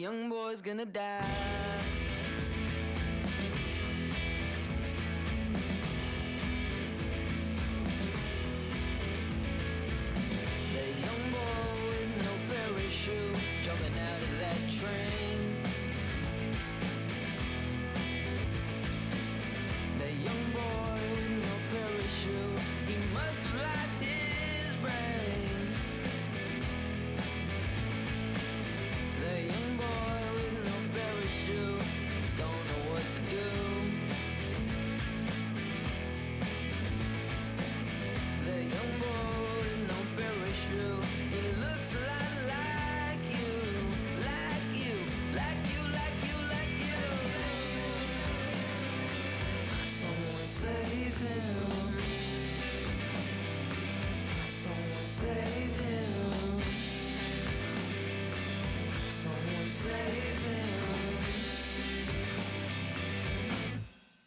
young boy's gonna die. The young boy with no parachute jumping out of that train. The young boy with no parachute, he must have lost his brain. The young boy with no parachute don't know what to do. The young boy with no parachute, he looks a lot like you, like you, like you, like you, like you. Someone save him. Someone save him. Someone save him.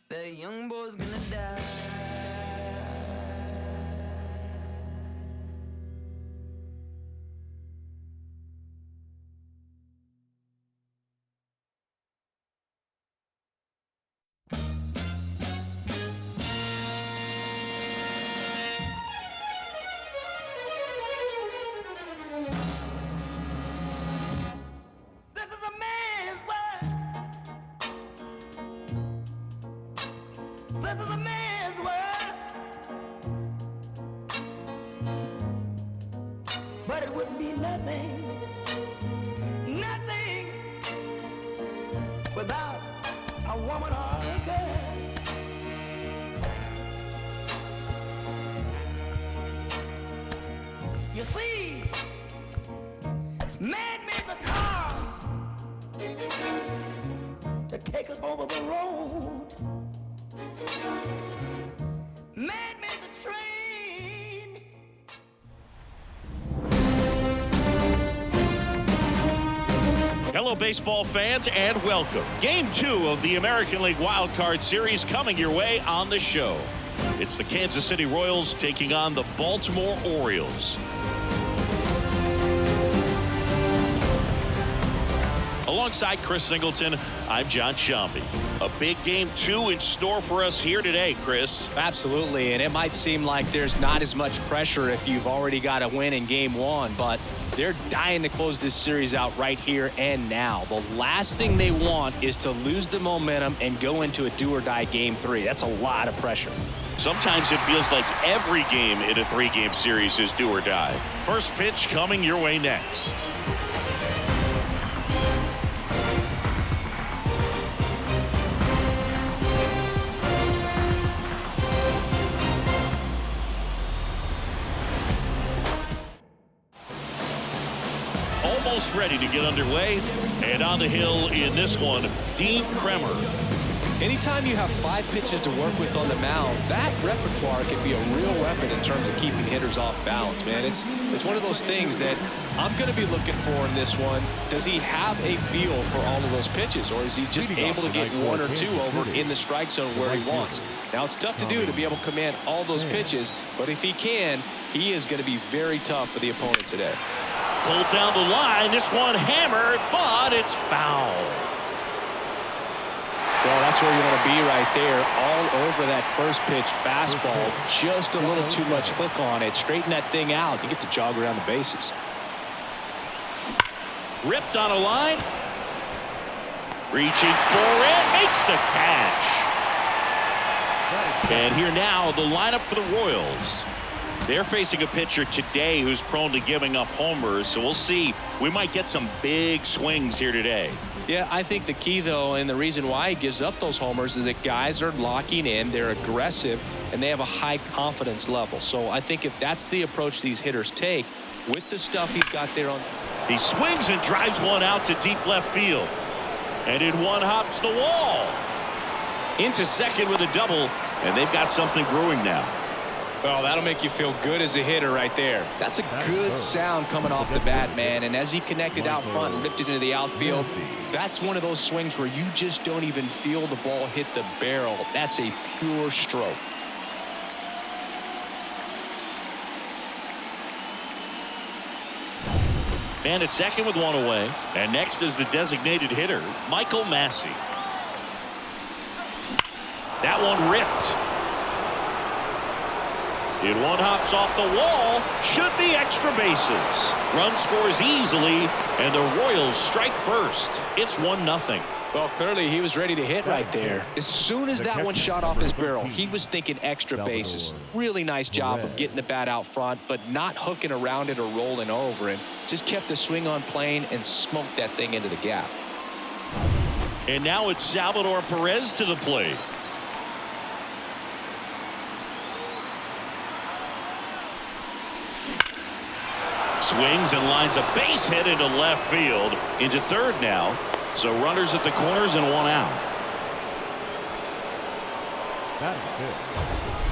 The young boy's gonna die. This is a man's world. This is a man's world. But it wouldn't be nothing, nothing without a woman or a girl. You see, man made the cars to take us over the road. Man made the train. Hello, baseball fans, and welcome. Game 2 of the American League Wild Card Series coming your way on the show. It's the Kansas City Royals taking on the Baltimore Orioles. Alongside Chris Singleton, I'm John Shambi. A big Game 2 in store for us here today, Chris. Absolutely, and it might seem like there's not as much pressure if you've already got a win in Game 1, but they're dying to close this series out right here and now. The last thing they want is to lose the momentum and go into a do-or-die Game 3. That's a lot of pressure. Sometimes it feels like every game in a 3-game series is do or die. First pitch coming your way next. Almost ready to get underway, and on the hill in this one, Dean Kremer. Anytime you have 5 pitches to work with on the mound, that repertoire can be a real weapon in terms of keeping hitters off balance, man. It's one of those things that I'm going to be looking for in this one. Does he have a feel for all of those pitches, or is he just able to get 1 or 2 over in the strike zone where he wants? Now, it's tough to do to be able to command all those pitches, but if he can, he is going to be very tough for the opponent today. Pulled down the line, this one hammered, but it's foul. Well, that's where you want to be right there, all over that first pitch fastball. Just a little too much hook on it. Straighten that thing out. You get to jog around the bases. Ripped on a line. Reaching for it, makes the catch. And here now, the lineup for the Royals. They're facing a pitcher today who's prone to giving up homers, so we'll see. We might get some big swings here today. Yeah, I think the key, though, and the reason why he gives up those homers is that guys are locking in, they're aggressive, and they have a high confidence level. So I think if that's the approach these hitters take, with the stuff he's got there on. He swings and drives one out to deep left field. And in one hops the wall. Into second with a double, and they've got something brewing now. Well, that'll make you feel good as a hitter right there. That's a good sound coming off the bat, man. And as he connected out front and ripped it into the outfield, that's one of those swings where you just don't even feel the ball hit the barrel. That's a pure stroke. Man at second with one away. And next is the designated hitter, Michael Massey. That one ripped. It one hops off the wall. Should be extra bases. Run scores easily, and the Royals strike first. It's 1-0. Well, clearly he was ready to hit right there. As soon as that one shot off his barrel, he was thinking extra bases. Really nice job of getting the bat out front, but not hooking around it or rolling over it. Just kept the swing on plane and smoked that thing into the gap. And now it's Salvador Perez to the plate. Swings and lines a base hit into left field. Into third now. So runners at the corners and one out.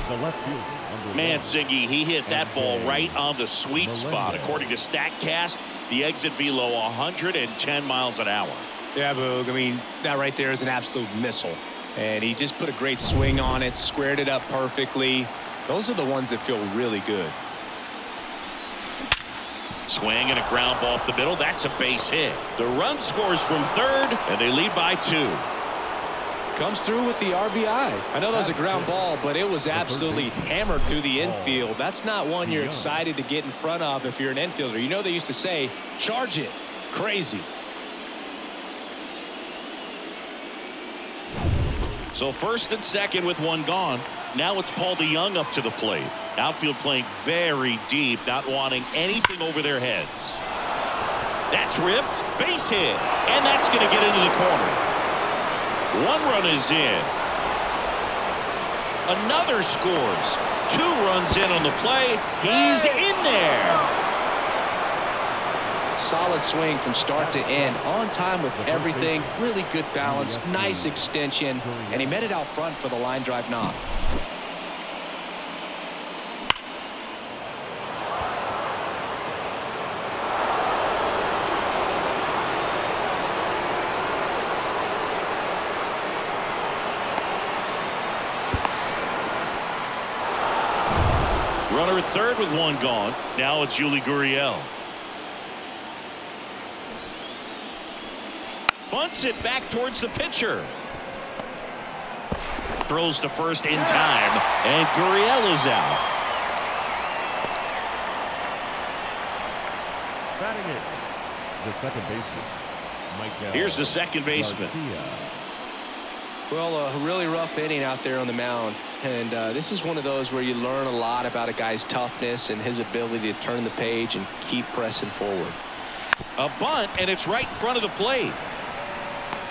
The left fielder. Man, Siggy, he hit that ball right on the sweet spot. According to StatCast, the exit velo 110 miles an hour. Yeah, Boog. I mean, that right there is an absolute missile. And he just put a great swing on it, squared it up perfectly. Those are the ones that feel really good. Swing and a ground ball up the middle. That's a base hit. The run scores from third, and they lead by 2. Comes through with the RBI. I know that was a ground ball, but it was absolutely hammered through the infield. That's not one you're excited to get in front of if you're an infielder. You know they used to say, charge it. Crazy. So first and second with one gone. Now it's Paul DeYoung up to the plate. Outfield playing very deep, not wanting anything over their heads. That's ripped. Base hit. And that's going to get into the corner. One run is in. Another scores. 2 runs in on the play. He's in there. Solid swing from start to end. On time with everything. Really good balance. Nice extension. And he met it out front for the line drive knock. Runner at third with one gone. Now it's Yuli Gurriel. Bunts it back towards the pitcher. Throws to first in time, and Gurriel is out. Batting it, the second baseman, Mike. Here's the second baseman. Well, a really rough inning out there on the mound. And this is one of those where you learn a lot about a guy's toughness and his ability to turn the page and keep pressing forward. A bunt, and it's right in front of the plate.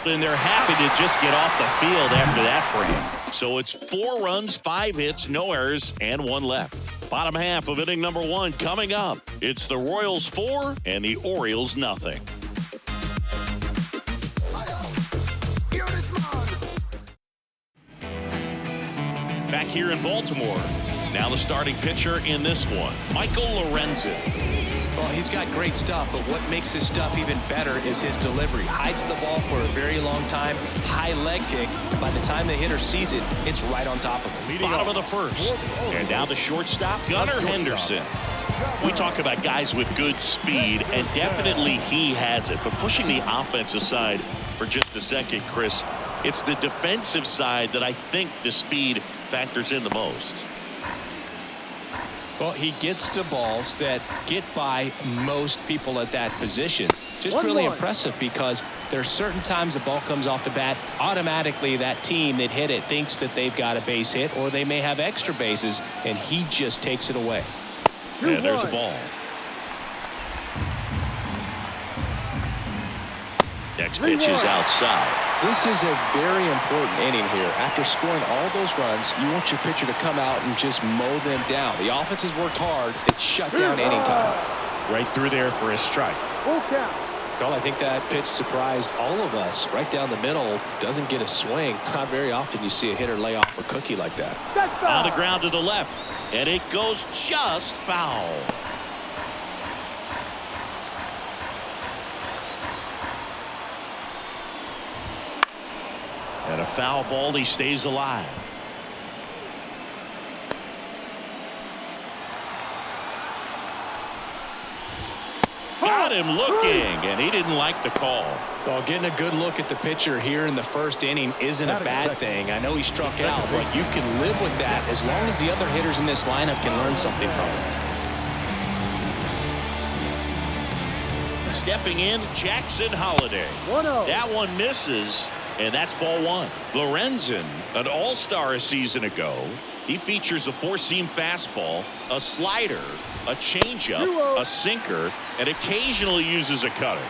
And they're happy to just get off the field after that frame. So it's 4 runs, 5 hits, no errors, and 1 left. Bottom half of inning number 1 coming up. It's the Royals 4 and the Orioles nothing. Back here in Baltimore. Now the starting pitcher in this one, Michael Lorenzen. Well, he's got great stuff, but what makes his stuff even better is his delivery. Hides the ball for a very long time, high leg kick. By the time the hitter sees it, it's right on top of him. Bottom of the first. And now the shortstop, Gunnar Henderson. We talk about guys with good speed, and definitely he has it. But pushing the offense aside for just a second, Chris, it's the defensive side that I think the speed factors in the most. Well, he gets to balls that get by most people at that position. Just really impressive because there's certain times the ball comes off the bat, automatically that team that hit it thinks that they've got a base hit or they may have extra bases, and he just takes it away. And there's a ball. Next pitch is outside. This is a very important inning here. After scoring all those runs, you want your pitcher to come out and just mow them down. The offense has worked hard. It's shut down inning time. Right through there for a strike. Well, I think that pitch surprised all of us. Right down the middle, doesn't get a swing. Not very often you see a hitter lay off a cookie like that. On the ground to the left, and it goes just foul. And a foul ball, he stays alive. Got Got him looking, and he didn't like the call. Well, getting a good look at the pitcher here in the first inning isn't a bad thing. I know he struck out, but you can live with that as long as the other hitters in this lineup can learn something from him. Stepping in, Jackson Holiday. 1-0. That one misses, and that's ball one. Lorenzen, an all-star a season ago. He features a four-seam fastball, a slider, a changeup, a sinker, and occasionally uses a cutter.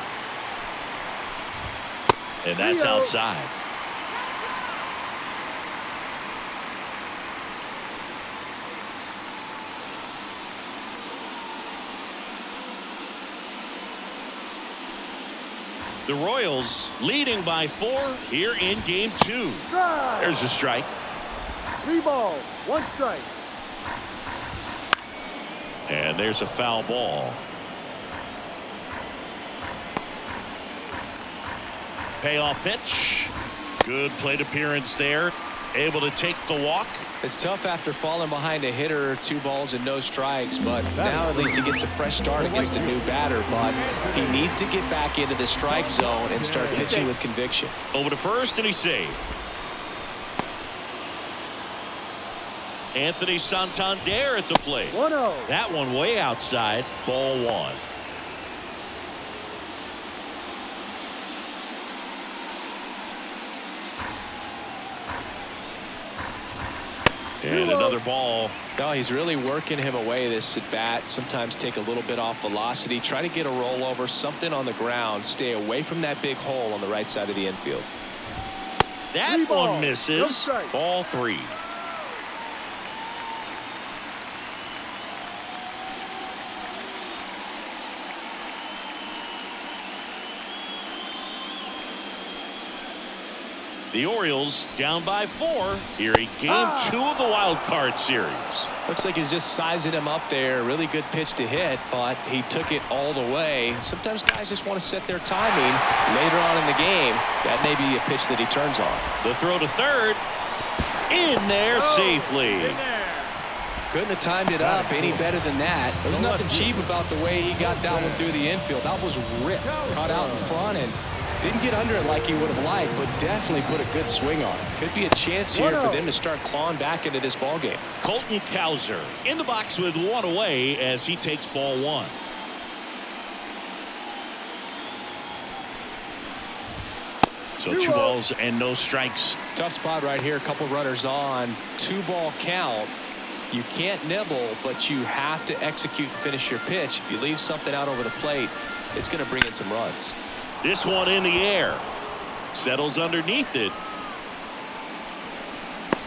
And that's outside. The Royals leading by 4 here in game 2. There's a strike. 3 balls, 1 strike. And there's a foul ball. Payoff pitch. Good plate appearance there. Able to take the walk. It's tough after falling behind a hitter, 2 balls and no strikes, but now at least he gets a fresh start against a new batter. But he needs to get back into the strike zone and start pitching with conviction. Over to first, and he's saved. Anthony Santander at the plate. 1-0. That one way outside. Ball 1. And another ball. No, he's really working him away this at bat. Sometimes take a little bit off velocity. Try to get a rollover, something on the ground. Stay away from that big hole on the right side of the infield. That one misses. Ball 3. The Orioles down by 4 here in game 2 of the wild card series. Looks like he's just sizing him up there. Really good pitch to hit, but he took it all the way. Sometimes guys just want to set their timing later on in the game. That may be a pitch that he turns on. The throw to third. In there safely. Couldn't have timed it up any better than that. There's nothing cheap about the way he got that one through the infield. That was ripped. Caught out in front and didn't get under it like he would have liked, but definitely put a good swing on it. Could be a chance here for them to start clawing back into this ball game. Colton Cowser in the box with 1 away as he takes ball 1. So 2 balls and no strikes. Tough spot right here. A couple runners on. 2-ball count. You can't nibble, but you have to execute and finish your pitch. If you leave something out over the plate, it's going to bring in some runs. This one in the air. Settles underneath it.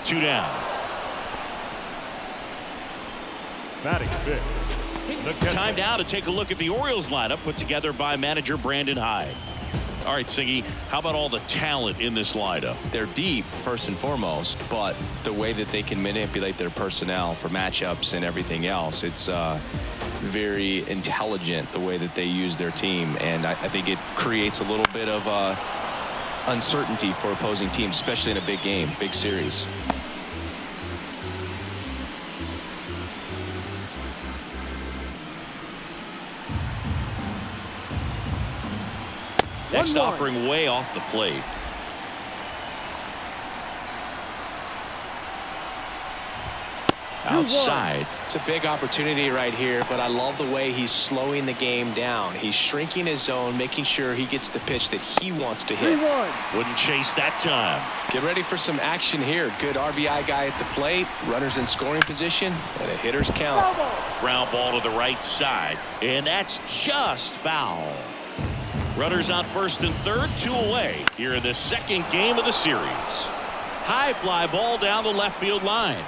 2 down. Batting fifth. Time now to take a look at the Orioles lineup put together by manager Brandon Hyde. All right, Siggy, how about all the talent in this lineup? They're deep, first and foremost, but the way that they can manipulate their personnel for matchups and everything else, it's very intelligent the way that they use their team, and I think it creates a little bit of uncertainty for opposing teams, especially in a big game, big series. Next offering way off the plate. Outside. It's a big opportunity right here, but I love the way he's slowing the game down. He's shrinking his zone, making sure he gets the pitch that he wants to hit. Wouldn't chase that time. Get ready for some action here. Good RBI guy at the plate, runners in scoring position, and a hitter's count. Ground ball to the right side, and that's just foul. Runners on first and third, 2 away here in the second game of the series. High fly ball down the left field line.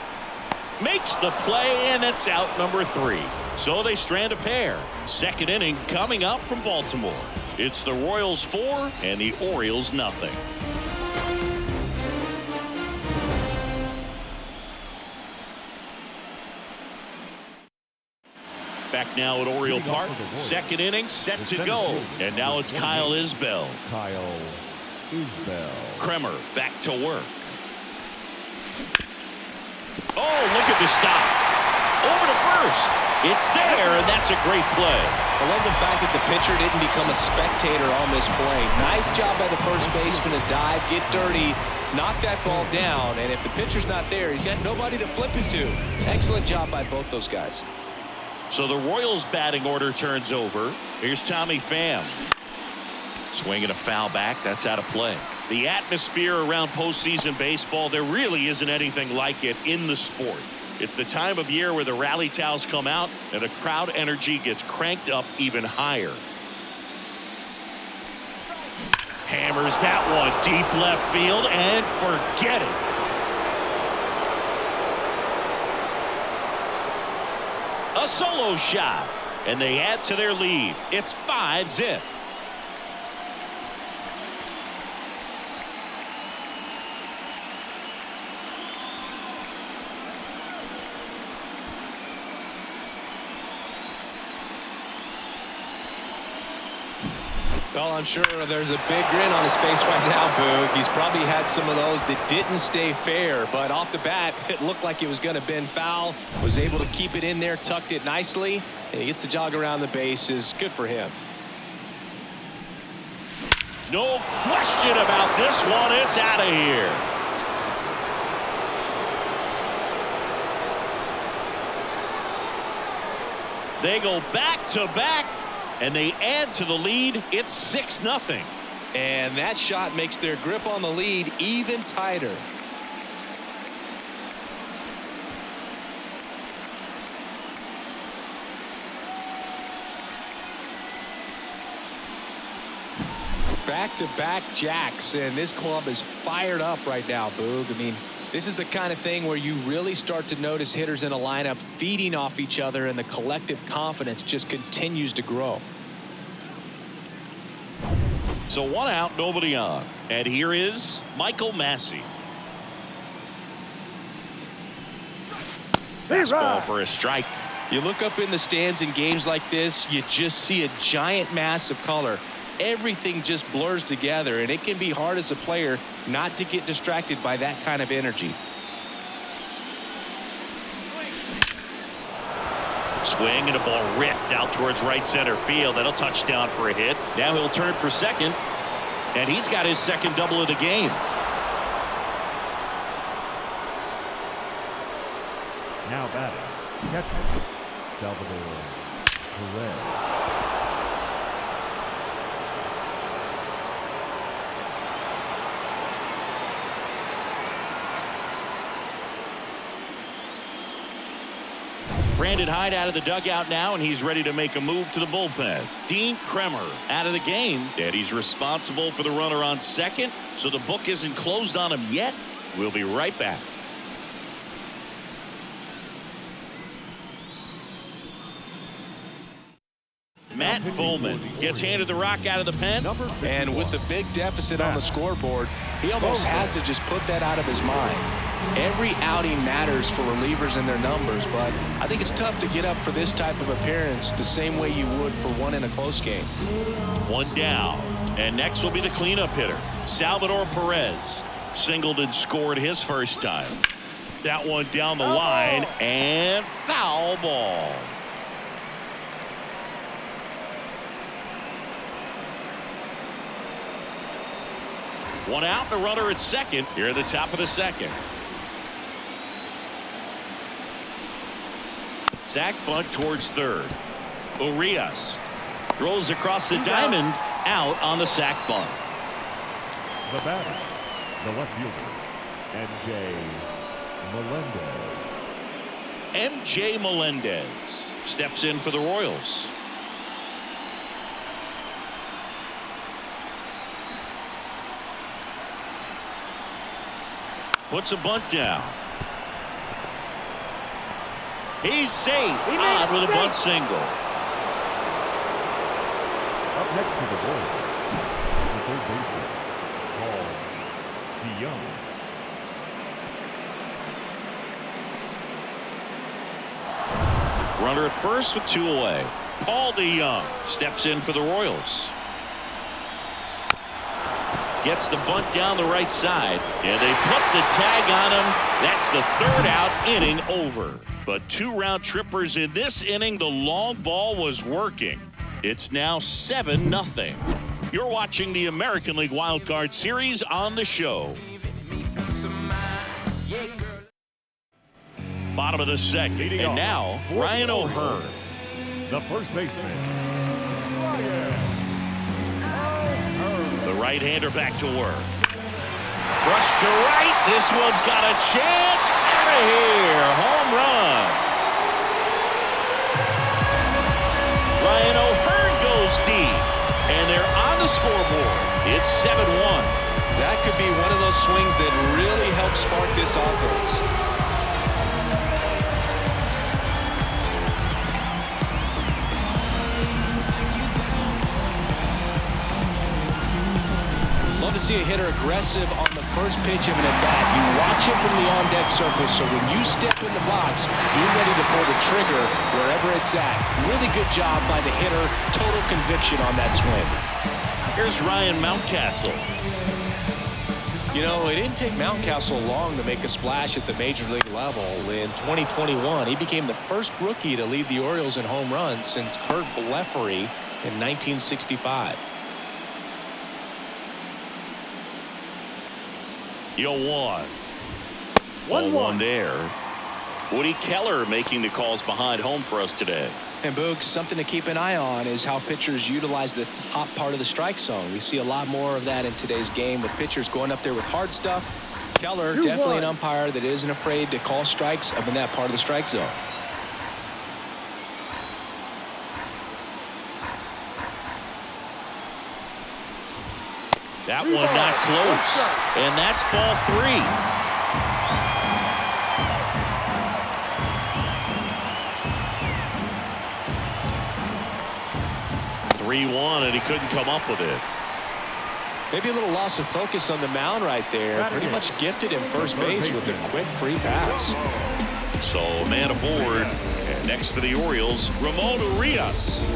Makes the play, and it's out number 3. So they strand a pair. Second inning coming up from Baltimore. It's the Royals 4 and the Orioles nothing. Back now at Oriole Park. Second inning set to go. And now it's Kyle Isbell. Kremer back to work. Oh, look at the stop. over to first. It's there, and that's a great play. I love the fact that the pitcher didn't become a spectator on this play. Nice job by the first baseman to dive, get dirty, knock that ball down. And if the pitcher's not there, he's got nobody to flip it to. Excellent job by both those guys. So the Royals batting order turns over. Here's Tommy Pham. Swinging a foul back. That's out of play. The atmosphere around postseason baseball, there really isn't anything like it in the sport. It's the time of year where the rally towels come out and the crowd energy gets cranked up even higher. Hammers that one deep left field and forget it. A solo shot, and they add to their lead. It's 5-zip. Well, I'm sure there's a big grin on his face right now, Boog. He's probably had some of those that didn't stay fair, but off the bat, it looked like it was going to bend foul. Was able to keep it in there, tucked it nicely, and he gets the jog around the bases. Good for him. No question about this one. It's out of here. They go back to back. And they add to the lead. It's 6-0. And that shot makes their grip on the lead even tighter. Back-to-back jacks, and this club is fired up right now, Boog. I mean, this is the kind of thing where you really start to notice hitters in a lineup feeding off each other, and the collective confidence just continues to grow. So 1 out, nobody on. And here is Michael Massey. Fastball for a strike. You look up in the stands in games like this, you just see a giant mass of color. Everything just blurs together, and it can be hard as a player not to get distracted by that kind of energy. Swing and a ball ripped out towards right center field. That'll touchdown for a hit. Now he'll turn for second, and he's got his second double of the game. Now batting, catcher, Salvador Perez. Brandon Hyde out of the dugout now, and he's ready to make a move to the bullpen. Dean Kremer out of the game, and he's responsible for the runner on second, so the book isn't closed on him yet. We'll be right back. Matt Bowman gets handed the rock out of the pen. And with the big deficit on the scoreboard, he almost has to just put that out of his mind. Every outing matters for relievers and their numbers, but I think it's tough to get up for this type of appearance the same way you would for one in a close game. 1 down, and next will be the cleanup hitter, Salvador Perez. Singled and scored his first time. That one down the line, and foul ball. One out, the runner at second here at the top of the second. Sack bunt towards third. Urias throws across the diamond, out on the sack bunt. The batter, the left fielder, MJ Melendez steps in for the Royals. Puts a bunt down. He's safe. On with a bunt single. Up next to the Royals, the third baseman, Paul DeYoung. Runner at first with 2 away. Paul DeYoung steps in for the Royals. gets the bunt down the right side, and they put the tag on him. That's the third out, inning over. But 2 round trippers in this inning. The long ball was working. It's now 7-0. You're watching the American League Wild Card Series on the show. Bottom of the second, and now Ryan O'Hearn. The first baseman, Ryan O'Hearn. The right-hander back to work. Rush to right. This one's got a chance. Out of here. Home run. Ryan O'Hearn goes deep. And they're on the scoreboard. It's 7-1. That could be one of those swings that really helps spark this offense. Love to see a hitter aggressive on the first pitch of an at-bat. You watch him from the on-deck circle, so when you step in the box, you're ready to pull the trigger wherever it's at. Really good job by the hitter. Total conviction on that swing. Here's Ryan Mountcastle. You know, it didn't take Mountcastle long to make a splash at the major league level. In 2021, he became the first rookie to lead the Orioles in home runs since Kurt Blefary in 1965. 0-1. 1-1 there. Woody Keller making the calls behind home for us today. And Boog, something to keep an eye on is how pitchers utilize the top part of the strike zone. We see a lot more of that in today's game with pitchers going up there with hard stuff. Keller, definitely an umpire that isn't afraid to call strikes up in that part of the strike zone. That one not close. And that's ball 3. 3-1, and he couldn't come up with it. Maybe a little loss of focus on the mound right there. Pretty much gifted him first base with a quick free pass. So man aboard. And next for the Orioles, Ramon Urias.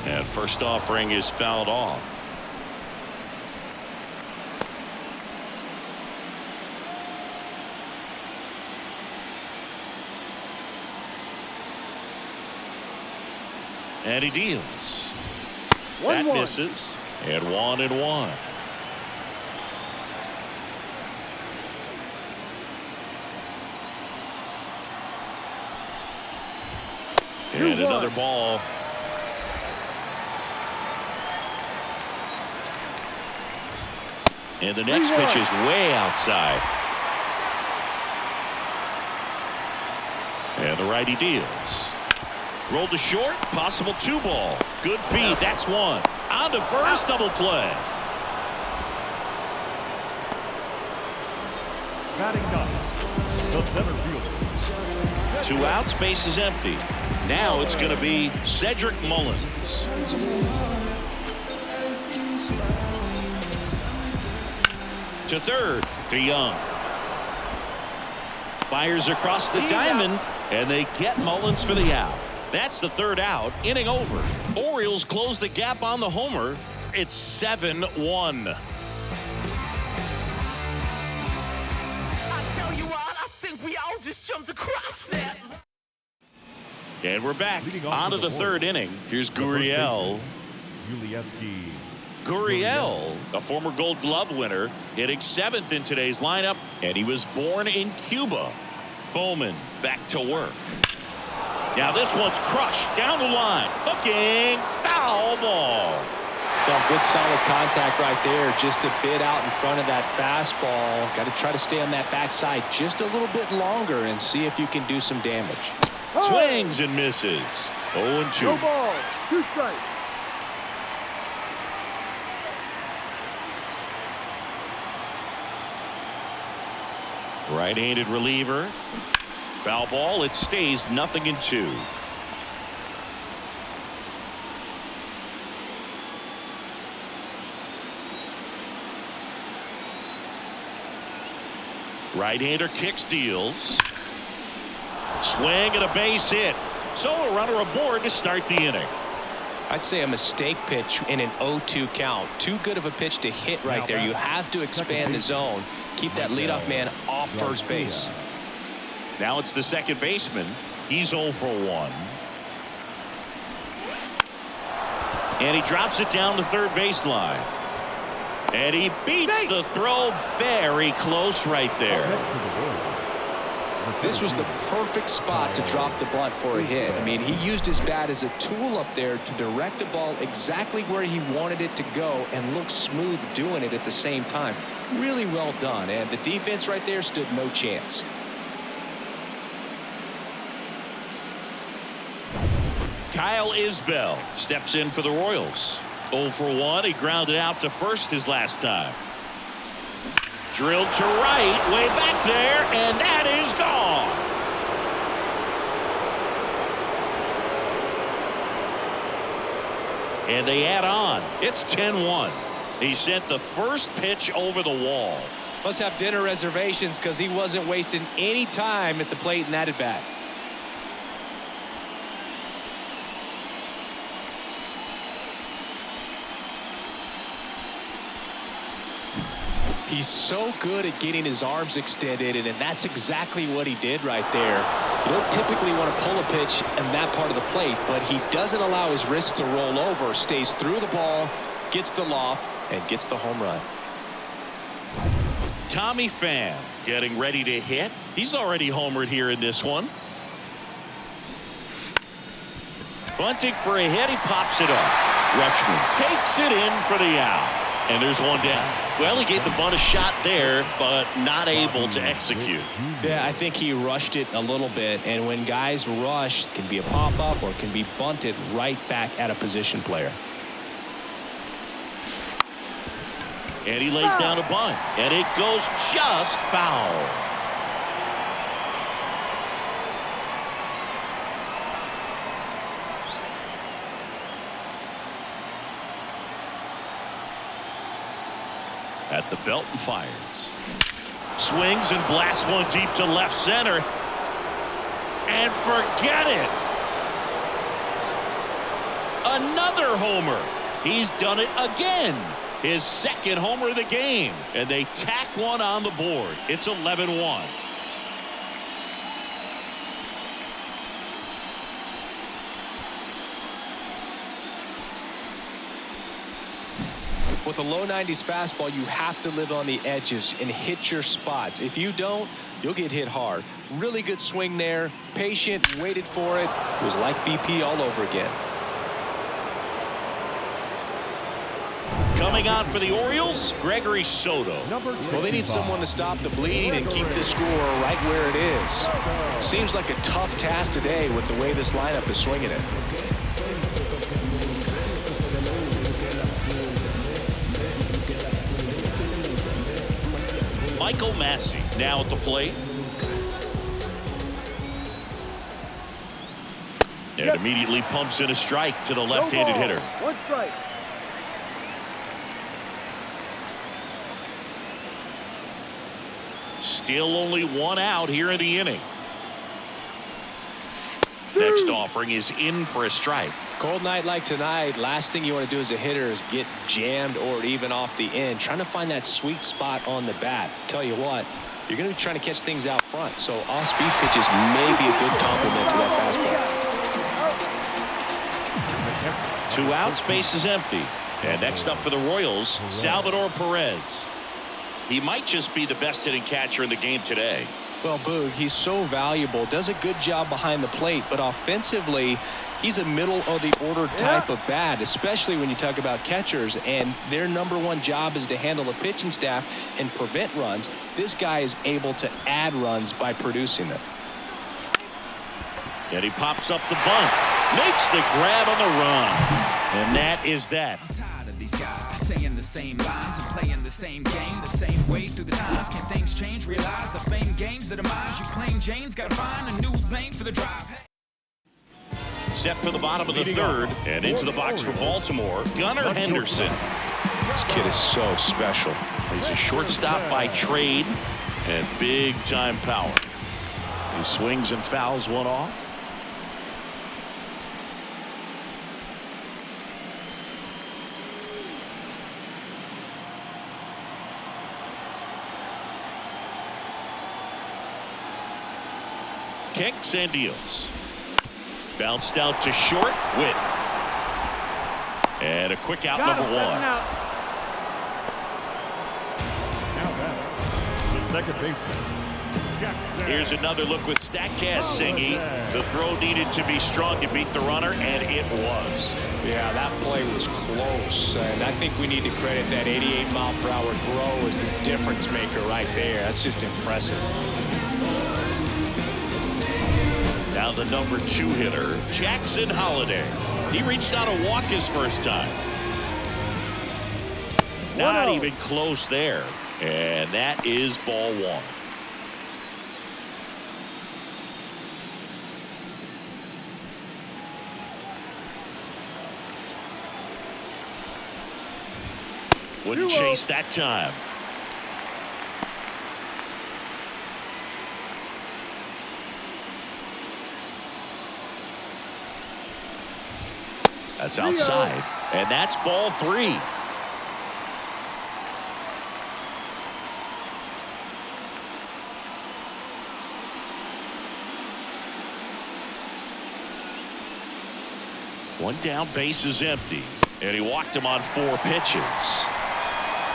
And first offering is fouled off. And he deals. That misses. And 1-1. And another ball. And the next pitch is way outside. And the righty deals. Rolled to short, possible 2-ball. Good feed, that's 1. On to first, double play. Batting ninth, the center fielder. 2 outs, base is empty. Now it's going to be Cedric Mullins. To third, to Young. Fires across the diamond, and they get Mullins for the out. That's the third out, inning over. Orioles close the gap on the homer. It's 7-1. I tell you what, I think we all just jumped across that. And we're back on to the third inning. Here's Gurriel. Gurriel, a former Gold Glove winner, hitting 7th in today's lineup, and he was born in Cuba. Bowman back to work. Now this one's crushed down the line. Hooking, foul ball. Some good solid contact right there, just a bit out in front of that fastball. Got to try to stay on that backside just a little bit longer and see if you can do some damage. Swings and misses. 0-2. No ball, 2 strikes. Right-handed reliever. Foul ball. It stays 0-2. Right-hander kicks, deals. Swing and a base hit. So a runner aboard to start the inning. I'd say a mistake pitch in an 0-2 count. Too good of a pitch to hit right there. You have to expand the zone. Keep that leadoff man off first base. Now it's the second baseman. He's 0 for 1. And he drops it down the third baseline. And he beats the throw very close right there. This was the perfect spot to drop the bunt for a hit. I mean, he used his bat as a tool up there to direct the ball exactly where he wanted it to go and looked smooth doing it at the same time. Really well done. And the defense right there stood no chance. Kyle Isbell steps in for the Royals. 0 for 1. He grounded out to first his last time. Drilled to right, way back there, and that is gone. And they add on. It's 10-1. He sent the first pitch over the wall. Must have dinner reservations because he wasn't wasting any time at the plate in that at bat. He's so good at getting his arms extended, and that's exactly what he did right there. You don't typically want to pull a pitch in that part of the plate, but he doesn't allow his wrist to roll over, stays through the ball, gets the loft, and gets the home run. Tommy Pham getting ready to hit. He's already homered here in this one. Bunting for a hit. He pops it up. Rutschman takes it in for the out. And there's one down. Well, he gave the bunt a shot there, but not able to execute. Yeah, I think he rushed it a little bit. And when guys rush, it can be a pop-up or it can be bunted right back at a position player. And he lays down a bunt. And it goes just foul. At the belt and fires. Swings and blasts one deep to left center. And forget it. Another homer. He's done it again. His second homer of the game. And they tack one on the board. It's 11-1. With a low 90s fastball, you have to live on the edges and hit your spots. If you don't, you'll get hit hard. Really good swing there. Patient, waited for it. It was like BP all over again. Coming on for the Orioles, Gregory Soto. Well, they need someone to stop the bleed and keep the score right where it is. Seems like a tough task today with the way this lineup is swinging it. Michael Massey now at the plate. And immediately pumps in a strike to the left-handed hitter. 1 strike. Still only 1 out here in the inning. Next offering is in for a strike. Cold night like tonight, last thing you want to do as a hitter is get jammed or even off the end. Trying to find that sweet spot on the bat. Tell you what, you're going to be trying to catch things out front. So off-speed pitches may be a good complement to that fastball. 2 outs, base is empty. And next up for the Royals, Salvador Perez. He might just be the best hitting catcher in the game today. Well, Boog, he's so valuable, does a good job behind the plate, but offensively, he's a middle of the order type of bat, especially when you talk about catchers, and their #1 job is to handle the pitching staff and prevent runs. This guy is able to add runs by producing them. And he pops up the bunt, makes the grab on the run, and that is that. I'm tired of these guys saying the same lines and playing the same game the same way through the times. Can things change? Realize the fame games that demise you plain Jane's gotta find a new lane for the drive. Set for the bottom of the third and into the box for Baltimore, Gunnar Henderson. This kid is so special. He's a shortstop by trade. And big time power. He swings and fouls one off. Kicks and deals. Bounced out to short. Witt. And a quick out, number one. Now the second baseman. Here's another look with StatCast singing. The throw needed to be strong to beat the runner, and it was. Yeah, that play was close, and I think we need to credit that 88-mile-per-hour throw as the difference maker right there. That's just impressive. Now the number 2 hitter, Jackson Holliday. He reached out a walk his first time. Not even close there, and that is ball 1. Wouldn't chase that time. That's outside, and that's ball 3. One down, base is empty, and he walked him on 4 pitches.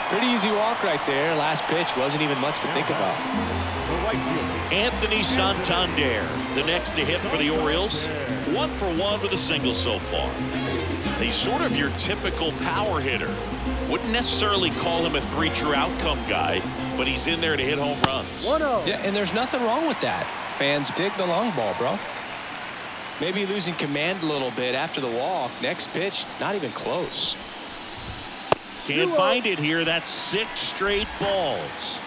Pretty easy walk right there. Last pitch wasn't even much to think about. Anthony Santander, the next to hit for the Orioles. 1 for 1 with a single so far. He's sort of your typical power hitter. Wouldn't necessarily call him a 3 true outcome guy, but he's in there to hit home runs. Yeah, and there's nothing wrong with that. Fans dig the long ball, bro. Maybe losing command a little bit after the walk. Next pitch, not even close. Can't find it here. That's 6 straight balls.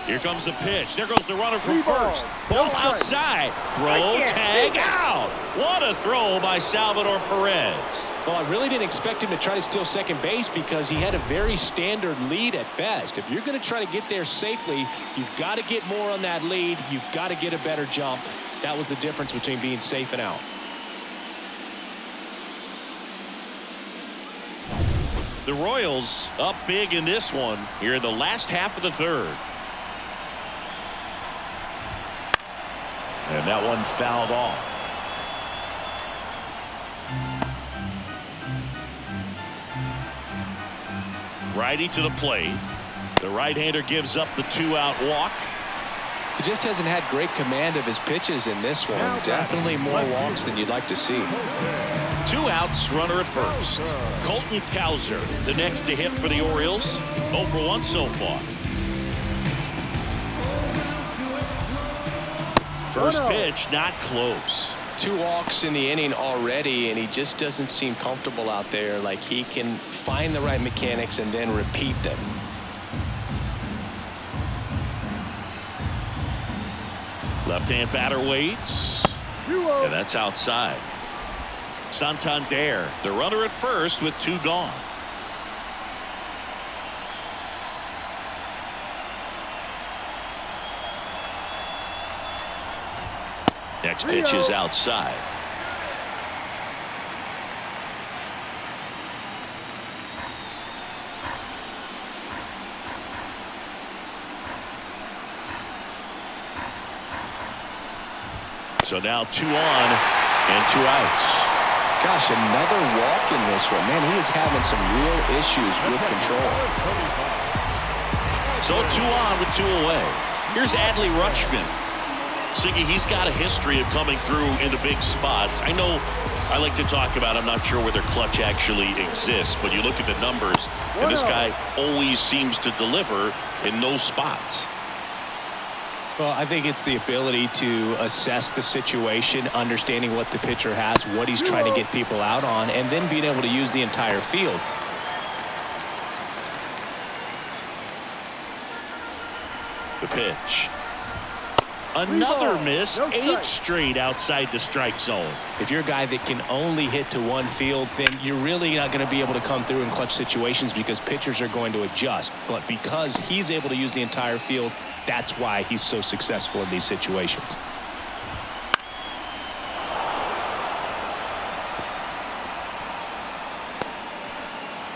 Here comes the pitch. There goes the runner from first. Ball outside. Throw, tag, out. What a throw by Salvador Perez. Well, I really didn't expect him to try to steal second base because he had a very standard lead at best. If you're going to try to get there safely, you've got to get more on that lead. You've got to get a better jump. That was the difference between being safe and out. The Royals up big in this one here in the last half of the 3rd. And that one fouled off. Righty to the plate. The right-hander gives up the 2-out walk. He just hasn't had great command of his pitches in this one. Definitely more walks than you'd like to see. 2 outs, runner at first. Colton Cowser, the next to hit for the Orioles. 0 for 1 so far. First pitch, not close. 2 walks in the inning already, and he just doesn't seem comfortable out there. Like he can find the right mechanics and then repeat them. Left-hand batter waits. And that's outside. Santander, the runner at first with 2 gone. Next pitch is outside. So now 2 on and 2 outs. Gosh, another walk in this one. Man, he is having some real issues with control. So 2 on with 2 away. Here's Adley Rutschman. Siggy, he's got a history of coming through in the big spots. I know I like to talk about, I'm not sure whether clutch actually exists, but you look at the numbers, and this guy always seems to deliver in those spots. Well, I think it's the ability to assess the situation, understanding what the pitcher has, what he's trying to get people out on, and then being able to use the entire field. The pitch. Another miss, No 8 strike. straight outside the strike zone. If you're a guy that can only hit to one field, then you're really not going to be able to come through in clutch situations because pitchers are going to adjust. But because he's able to use the entire field, that's why he's so successful in these situations.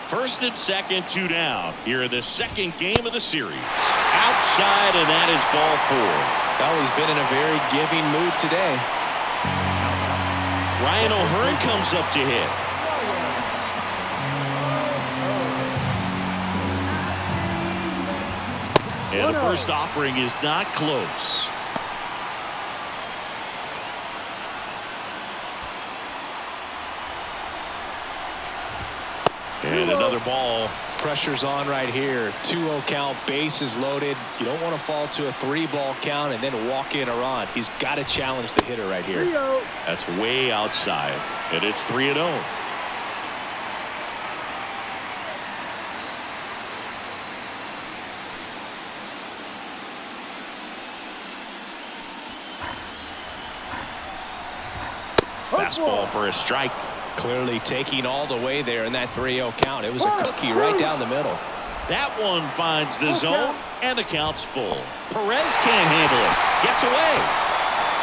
First and second, 2 down. Here in the second game of the series. Outside, and that is ball 4. Well, he's been in a very giving mood today. Ryan O'Hearn comes up to hit. And the first offering is not close. And another ball. Pressure's on right here. 2-0 count, bases loaded. You don't want to fall to a 3-ball count and then walk in or on. He's got to challenge the hitter right here. 3-0. That's way outside. And it's 3-0. Fastball for a strike. Clearly taking all the way there in that 3-0 count. It was a cookie right down the middle. That one finds the zone, and the count's full. Perez can't handle it. Gets away.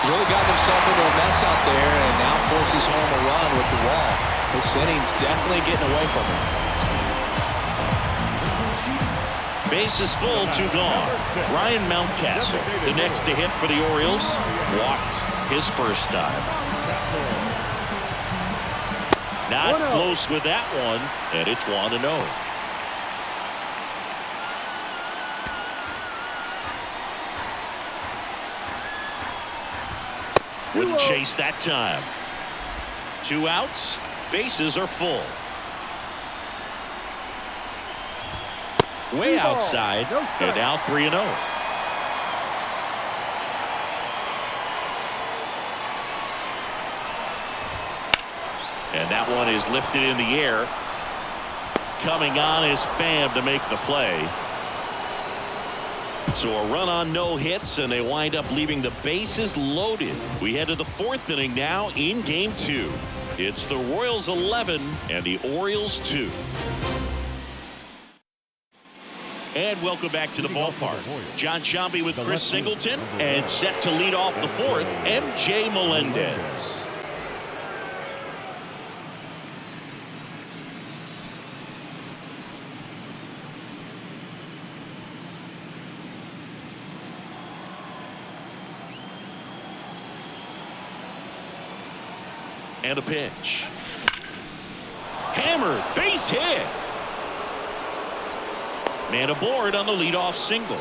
He's really gotten himself into a mess out there and now forces home a run with the wall. His inning's definitely getting away from him. Base is full, 2 gone. Ryan Mountcastle, the next to hit for the Orioles, walked his first time. Not close with that one, and it's 1-0. Wouldn't chase that time. 2 outs, bases are full. Way outside, and now 3-0. And that one is lifted in the air. Coming on is Pham to make the play. So a run on no hits, and they wind up leaving the bases loaded. We head to the 4th inning now in game 2. It's the Royals 11 and the Orioles 2. And welcome back to the ballpark. John Sciambi with Chris Singleton, and set to lead off the 4th, MJ Melendez. And a pitch. Hammered, base hit. Man aboard on the leadoff single.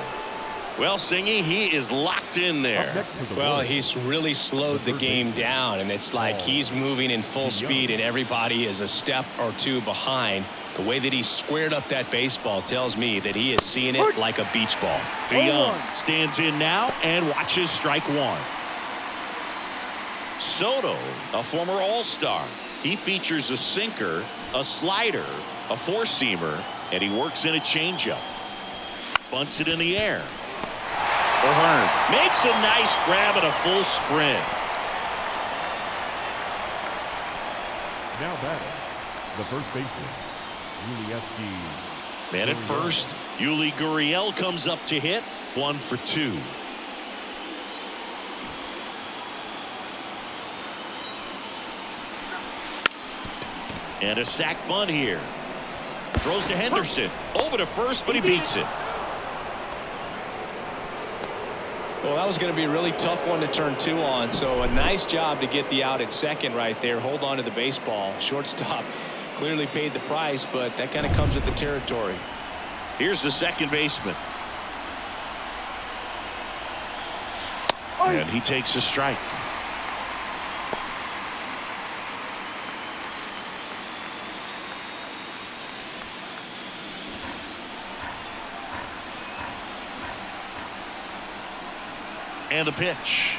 Well, Singy, he is locked in there. Well, he's really slowed the game down, and it's like he's moving in full speed, and everybody is a step or 2 behind. The way that he squared up that baseball tells me that he is seeing it like a beach ball. DeYoung stands in now and watches strike 1. Soto, a former All-Star. He features a sinker, a slider, a four-seamer, and he works in a changeup. Bunts it in the air. O'Hearn makes a nice grab at a full sprint. Now batting, the first baseman, Yuli. Man at first, Yuli Gurriel comes up to hit. 1 for 2. And a sac bunt here. Throws to Henderson. Over to first, but he beats it. Well, that was going to be a really tough one to turn 2 on. So a nice job to get the out at second right there. Hold on to the baseball. Shortstop clearly paid the price, but that kind of comes with the territory. Here's the second baseman. And he takes a strike. And a pitch.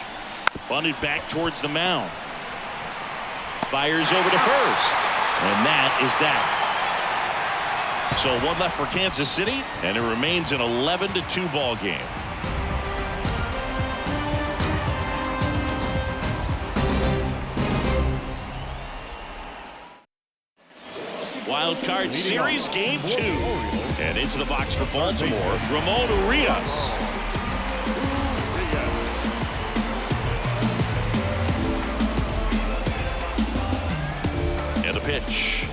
Bunted back towards the mound. Fires over to first. And that is that. So 1 left for Kansas City, and it remains an 11-2 ball game. Wild Card Series Game 2. And into the box for Baltimore, Ramon Urias. And a pitch.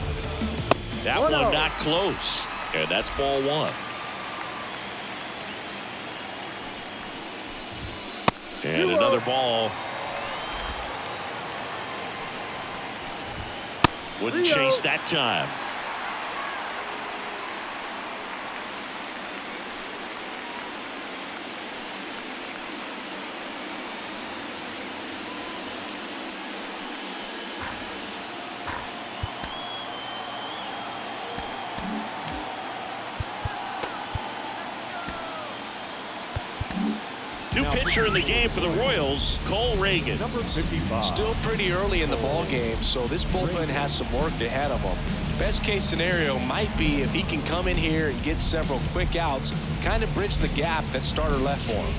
That one not close. And that's ball 1. And another ball. Wouldn't chase that time. New pitcher in the game for the Royals, Cole Reagan. Number 55. Still pretty early in the ball game, so this bullpen has some work ahead of them. Best case scenario might be if he can come in here and get several quick outs, kind of bridge the gap that starter left for him.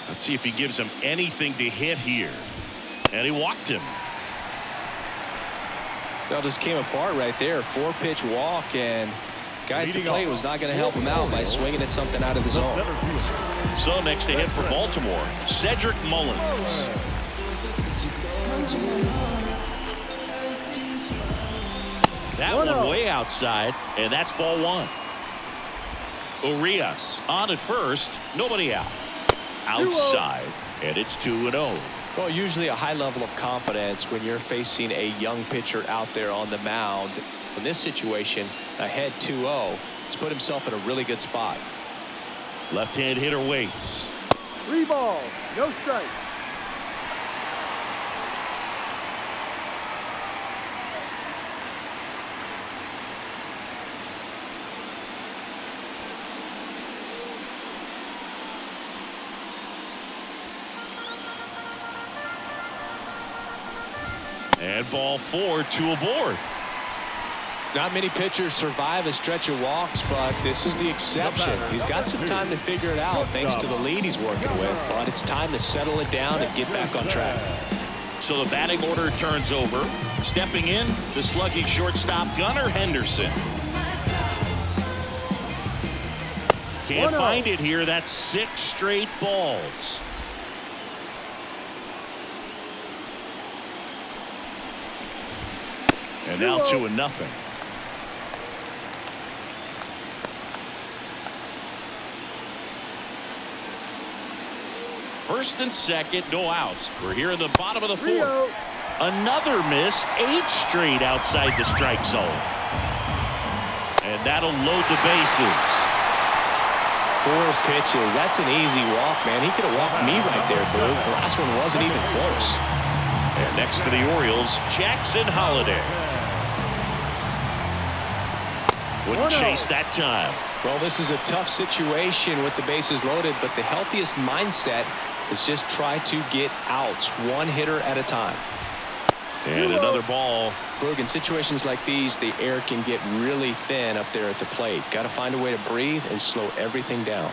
Let's see if he gives him anything to hit here. And he walked him. That just came apart right there. 4-pitch walk, and guy at the plate was not going to help him out by swinging at something out of the zone. So next to hit for Baltimore, Cedric Mullins. That one way outside, and that's ball 1. Urias on at first, nobody out. Outside, and it's 2-0. Well, usually a high level of confidence when you're facing a young pitcher out there on the mound. In this situation, ahead 2-0, he's put himself in a really good spot. Left-hand hitter waits. 3 balls, no strikes. And ball 4, 2 aboard. Not many pitchers survive a stretch of walks, but this is the exception. He's got some time to figure it out thanks to the lead he's working with, but it's time to settle it down and get back on track. So the batting order turns over. Stepping in, the sluggy shortstop Gunnar Henderson. Can't find it here. That's 6 straight balls. And now 2-0. First and second, no outs. We're here in the bottom of the 4th. Another miss, 8 straight outside the strike zone. And that'll load the bases. 4 pitches. That's an easy walk, man. He could have walked me right there, Boo. The last one wasn't even close. And next for the Orioles, Jackson Holliday. Wouldn't chase that time. Well, this is a tough situation with the bases loaded, but the healthiest mindset is just try to get outs, 1 hitter at a time. And another ball. Brugge, in situations like these, the air can get really thin up there at the plate. Got to find a way to breathe and slow everything down.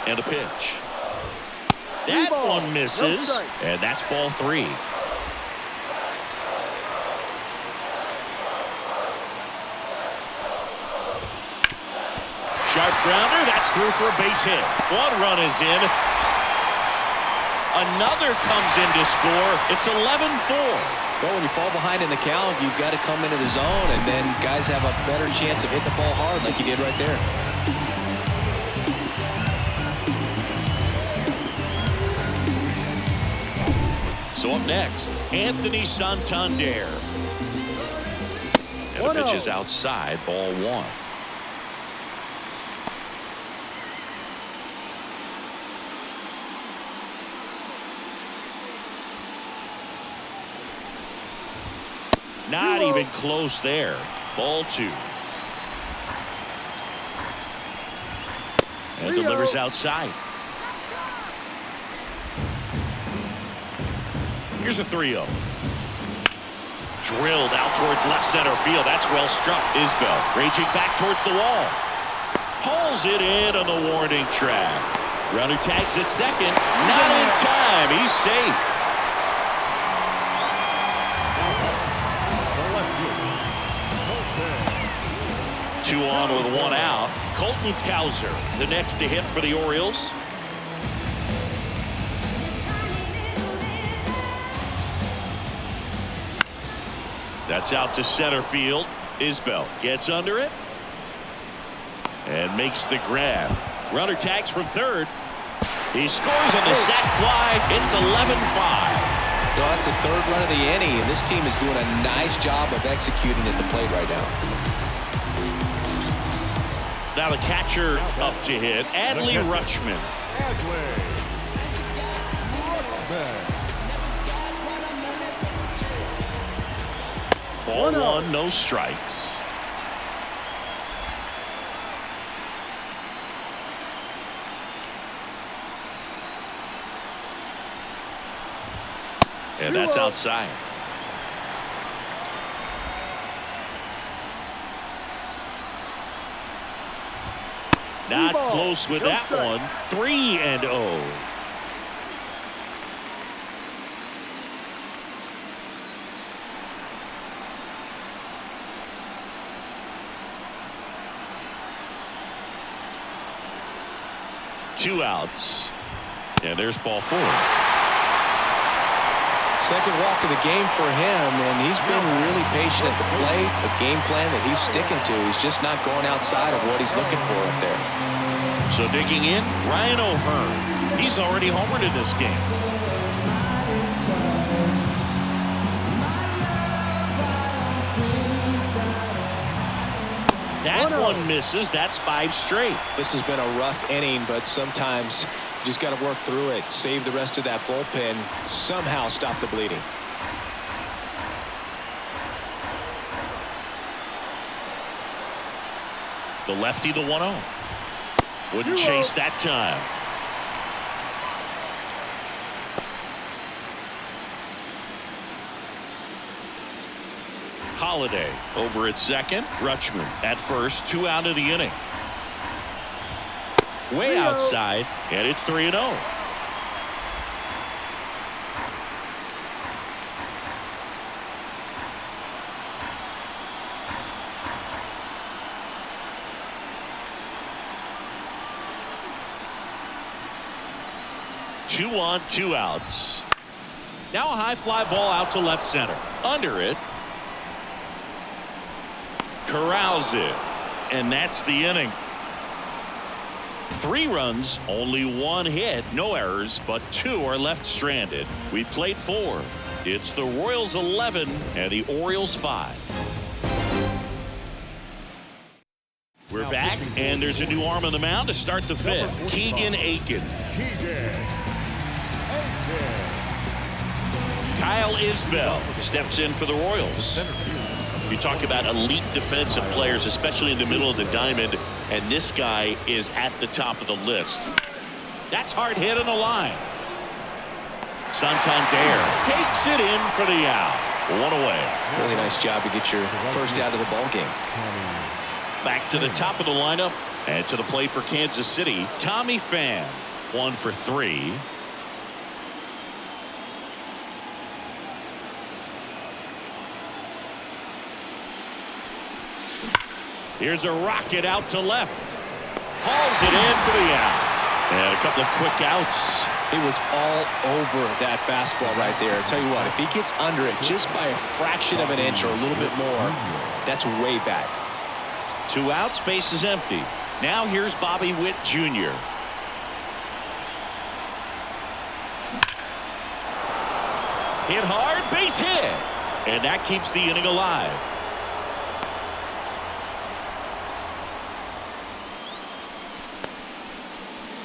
And a pitch. That one misses, and that's ball 3. Sharp grounder, that's through for a base hit. 1 run is in. Another comes in to score. It's 11-4. Well, when you fall behind in the count, you've got to come into the zone, and then guys have a better chance of hitting the ball hard like you did right there. So up next, Anthony Santander. And the pitch is outside, ball 1. Not even close there. Ball 2. And delivers outside. Here's a 3-0. Drilled out towards left center field. That's well struck. Isbell raging back towards the wall. Hauls it in on the warning track. Runner tags at second. Not in time. He's safe. 2 on with 1 out. Colton Cowser, the next to hit for the Orioles. That's out to center field. Isbell gets under it and makes the grab. Runner tags from third. He scores on the sac fly. It's 11-5. Well, that's the third run of the inning, and this team is doing a nice job of executing at the plate right now. Now the catcher up to hit, Adley Rutschman. Ball 1, no strikes. And that's outside. Not close with that one. 3-0. Two outs. And there's ball 4. Second walk of the game for him, and he's been really patient at the plate. A game plan that he's sticking to. He's just not going outside of what he's looking for up there. So digging in, Ryan O'Hearn. He's already homered in this game. That one misses. That's 5 straight. This has been a rough inning, but sometimes you just got to work through it, save the rest of that bullpen, somehow stop the bleeding. The lefty, the 1-0. Wouldn't chase that time. Holiday over at second. Rutschman at first. 2 out of the inning. Way outside, and it's 3-0. Two on, 2 outs. Now a high fly ball out to left center. Under it. Corrals it. And that's the inning. 3 runs, only 1 hit, no errors, but 2 are left stranded. We played 4. It's the Royals 11 and the Orioles 5. We're back, and there's a new arm on the mound to start the 5th. Keegan Aiken. Kyle Isbell steps in for the Royals. You talk about elite defensive players, especially in the middle of the diamond, and this guy is at the top of the list. That's hard hit on the line. Santander takes it in for the out. 1 away. Really nice job to get your first out of the ball game. Back to the top of the lineup and to the plate for Kansas City, Tommy Pham. 1 for 3. Here's a rocket out to left. Hauls it in for the out. And a couple of quick outs. It was all over that fastball right there. I tell you what, if he gets under it just by a fraction of an inch or a little bit more, that's way back. 2 outs, base is empty. Now here's Bobby Witt Jr. Hit hard, base hit. And that keeps the inning alive.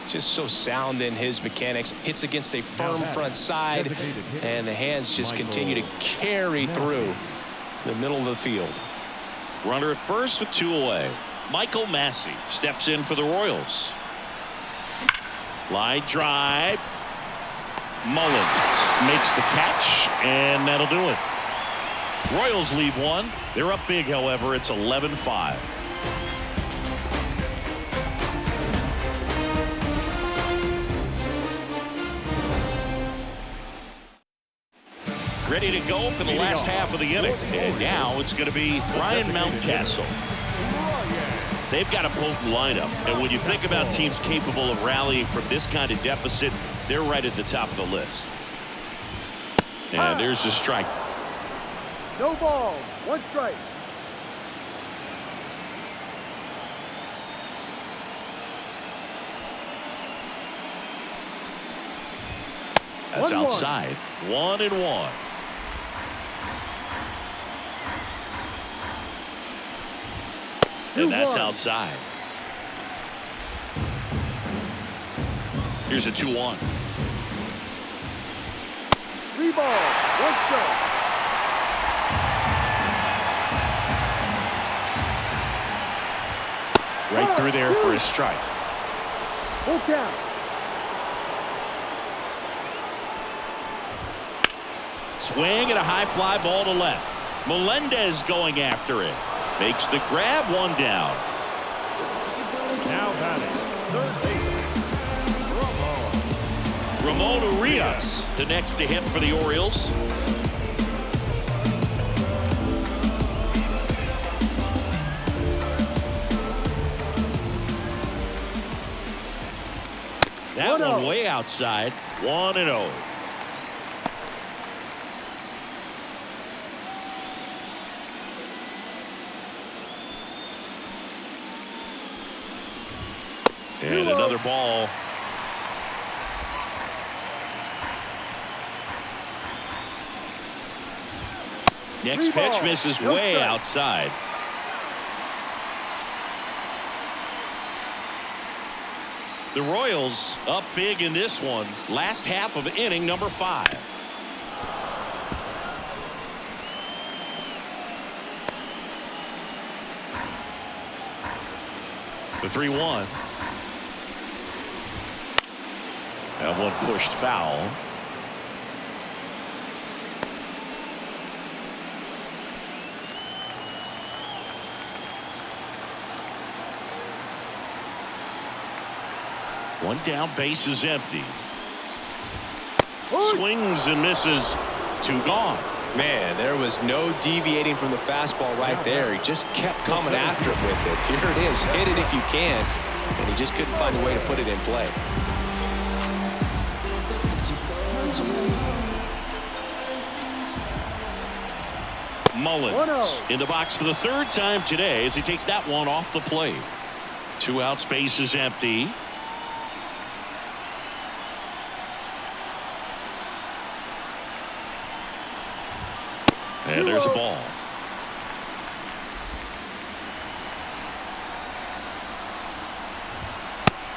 Just so sound in his mechanics. Hits against a firm front side, and the hands just continue to carry through the middle of the field. Runner at first with 2 away. Michael Massey steps in for the Royals. Line drive. Mullins makes the catch, and that'll do it. Royals lead 1. They're up big, however. It's 11-5. Ready to go for the last half of the inning. And now it's going to be Ryan Mountcastle. they've got a potent lineup. And when you think about teams capable of rallying from this kind of deficit, they're right at the top of the list. And there's the strike. No ball. 1 strike. That's 1-1. outside. 1-1. And that's outside. Here's a 2-1. 3 balls. 1 strike. Right through there for a strike. Full count. Swing and a high fly ball to left. Melendez going after it. Makes the grab, 1 down. Now batting, third baseman, Ramon Urias, the next to hit for the Orioles. That one way outside. 1-0. And another ball. Next pitch misses way outside. The Royals up big in this one. Last half of inning number 5. The 3-1. That one pushed foul. One down, base is empty. Swings and misses. 2 gone. Man, there was no deviating from the fastball right there. He just kept coming after it with it. Here it is. Hit it if you can. And he just couldn't find a way to put it in play. Mullins in the box for the 3rd time today as he takes that one off the plate. 2 outs, base is empty. And there's a ball.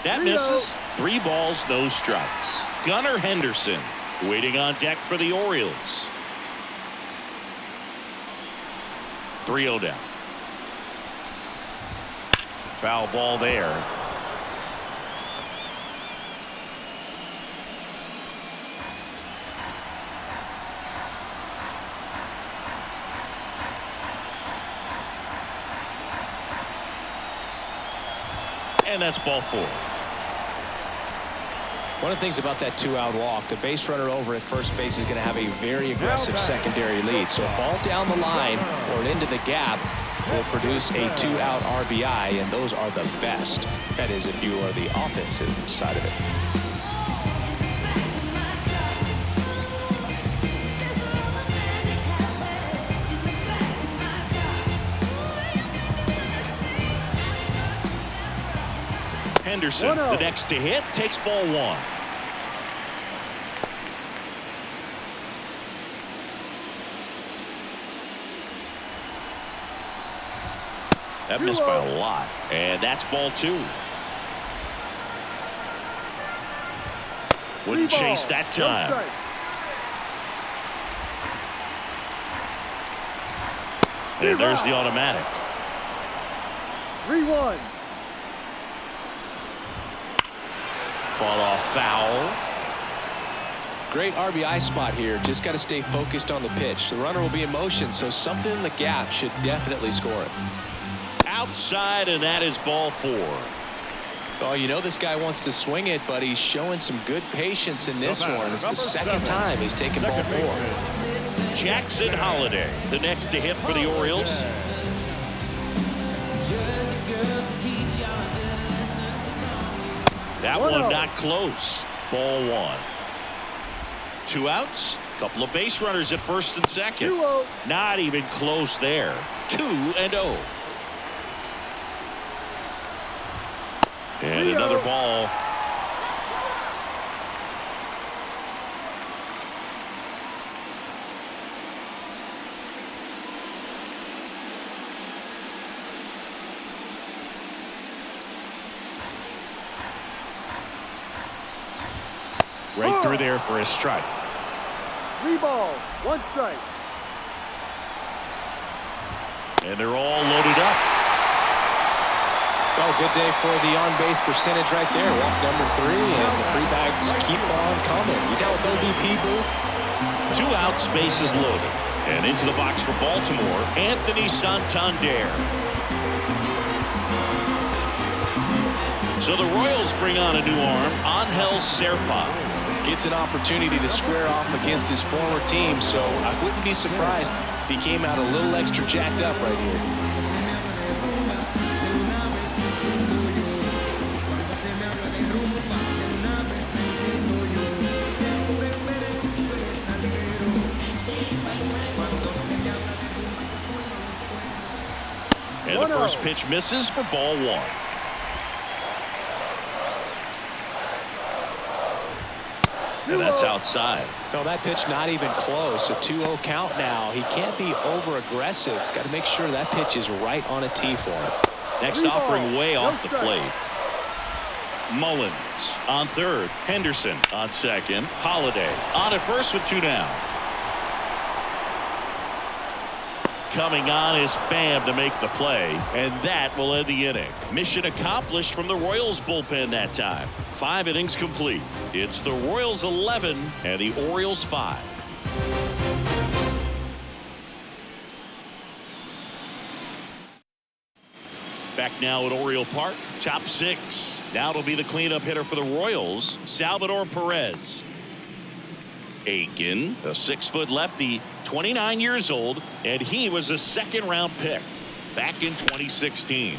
That misses. 3 balls, no strikes. Gunnar Henderson waiting on deck for the Orioles. 3-0 down. Foul ball there. And that's ball 4. One of the things about that 2-out walk, the base runner over at first base is going to have a very aggressive secondary lead. So a ball down the line or into the gap will produce a 2-out RBI, and those are the best. That is, if you are the offensive side of it. Henderson, the next to hit, takes ball 1. That missed by a lot. And that's ball 2. Wouldn't chase that time. And there's the automatic. 3-1. Fall off foul. Great RBI spot here. Just got to stay focused on the pitch. The runner will be in motion, so something in the gap should definitely score it. Outside, and that is ball 4. Oh, you know this guy wants to swing it, but he's showing some good patience in this one. It's the 2nd time he's taken ball 4. Jackson Holliday, the next to hit for the Orioles. Just a girl That one not close. Ball 1. 2 outs. Couple of base runners at first and second. 2-0. Not even close there. 2-0. And another ball. Right through there for a strike. 3 balls, 1 strike. And they're all loaded up. Oh, good day for the on-base percentage right there. Walk number 3, and the pre-bags keep on coming. You down with OBP, Boo? 2 outs, bases loaded. And into the box for Baltimore, Anthony Santander. So the Royals bring on a new arm, Angel Serpa. Gets an opportunity to square off against his former team, so I wouldn't be surprised if he came out a little extra jacked up right here. And the first pitch misses for ball 1. And that's outside. No, that pitch not even close. A 2-0 count now. He can't be over-aggressive. He's got to make sure that pitch is right on a tee for him. Next offering way off the plate. Mullins on third. Henderson on second. Holiday on at first with 2 down. Coming on is Pham to make the play, and that will end the inning. Mission accomplished from the Royals bullpen that time. 5 innings complete. It's the Royals 11 and the Orioles 5. Back now at Oriole Park, top 6. Now it'll be the cleanup hitter for the Royals, Salvador Perez. Aiken, a 6-foot lefty, 29 years old, and he was a 2nd-round pick back in 2016.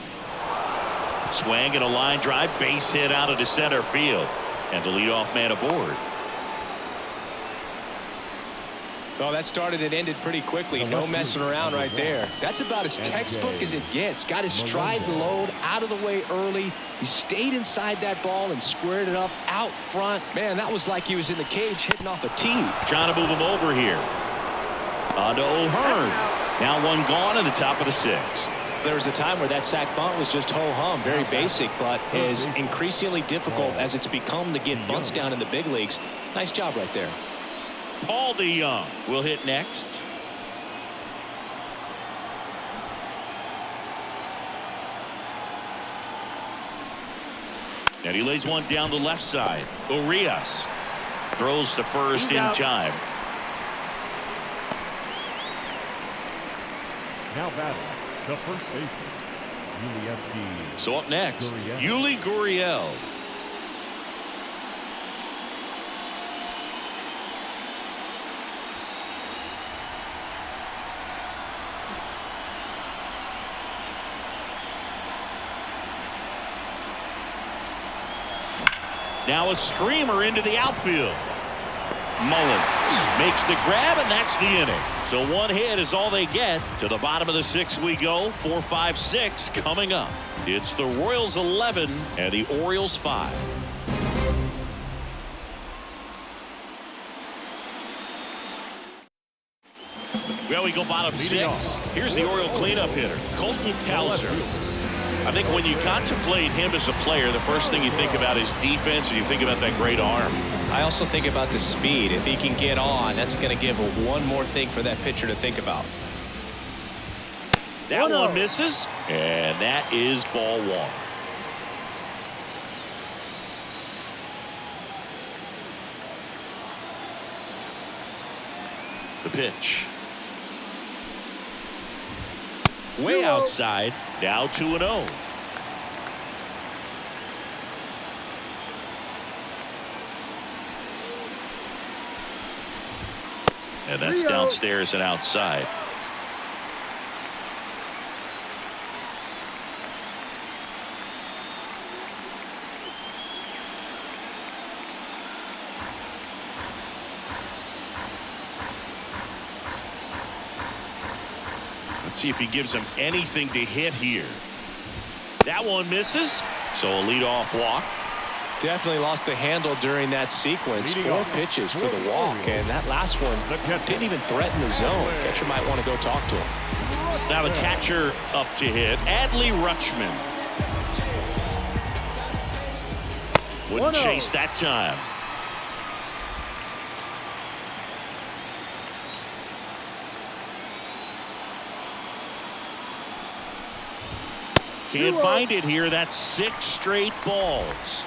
Swing and a line drive, base hit out into center field, and the leadoff man aboard. Well, that started and ended pretty quickly. No messing around right there. That's about as textbook as it gets. Got his stride and load out of the way early. He stayed inside that ball and squared it up out front. Man, that was like he was in the cage hitting off a tee. Trying to move him over here. On to O'Hearn. Now 1 gone in the top of the 6th. There was a time where that sac bunt was just ho-hum, very basic, but is increasingly difficult as it's become to get bunts down in the big leagues. Nice job right there. Paul DeYoung will hit next. And he lays one down the left side. Urias throws to first in time. Now batting the first baseman, Yuli. So up next, Yuli Gurriel. Now a screamer into the outfield. Mullins makes the grab, and that's the inning. So 1 hit is all they get. To the bottom of the 6th we go. 4, 5, 6 coming up. It's the Royals 11 and the Orioles 5. Well, we go bottom 6. Here's the Oriole cleanup hitter, Colton Cowser. I think when you contemplate him as a player, the first thing you think about is defense, and you think about that great arm. I also think about the speed. If he can get on, that's going to give one more thing for that pitcher to think about. That one misses, and that is ball 1. The pitch. Way outside, now 2-0. And that's downstairs and outside. Let's see if he gives him anything to hit here. That one misses, so a leadoff walk. Definitely lost the handle during that sequence. 4 pitches for the walk, and that last one didn't even threaten the zone. Catcher might want to go talk to him. Now the catcher up to hit, Adley Rutschman. Wouldn't chase that time. Can't find it here. That's 6 straight balls.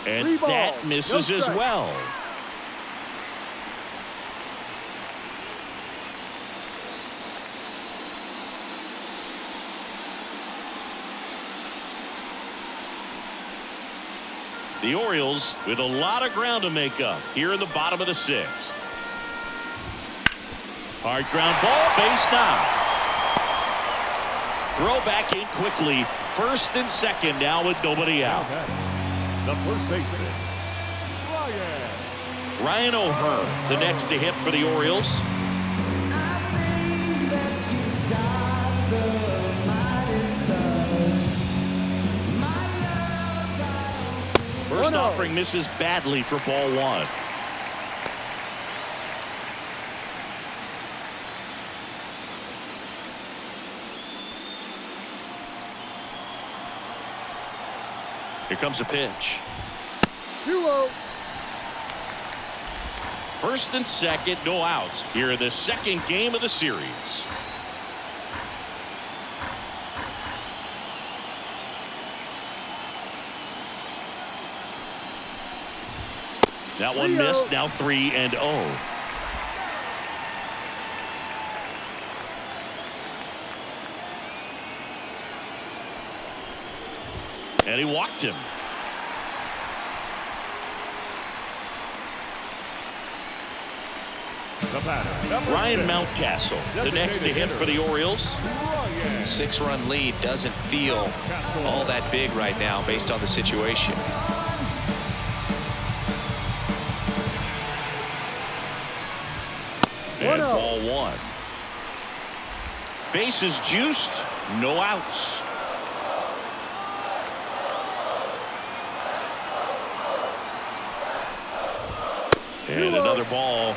And that misses as well. The Orioles with a lot of ground to make up here in the bottom of the 6th. Hard ground ball, base now. Throw back in quickly. First and second now with nobody out. The first baseman, Ryan O'Hearn, the next to hit for the Orioles. First offering misses badly for ball 1. Here comes a pitch. 2-0. First and second, no outs here in the second game of the series. That one missed. Now 3-0. And he walked him. Ryan Mountcastle, the next to hit for the Orioles. 6-run lead doesn't feel all that big right now based on the situation. And ball 1. Bases juiced, no outs. And another ball.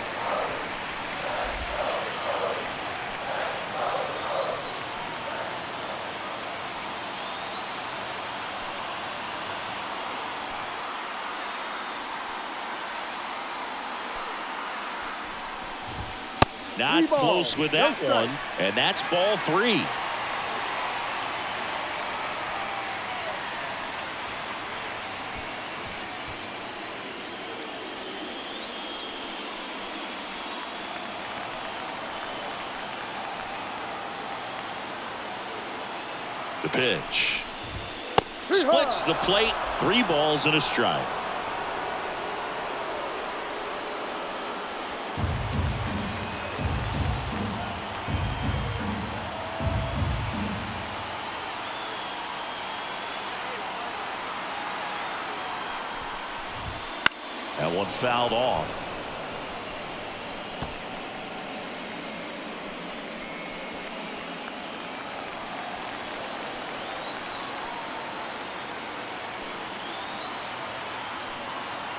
Not close with that one, and that's ball 3. The pitch. Splits the plate. 3 balls and a strike. That one fouled off.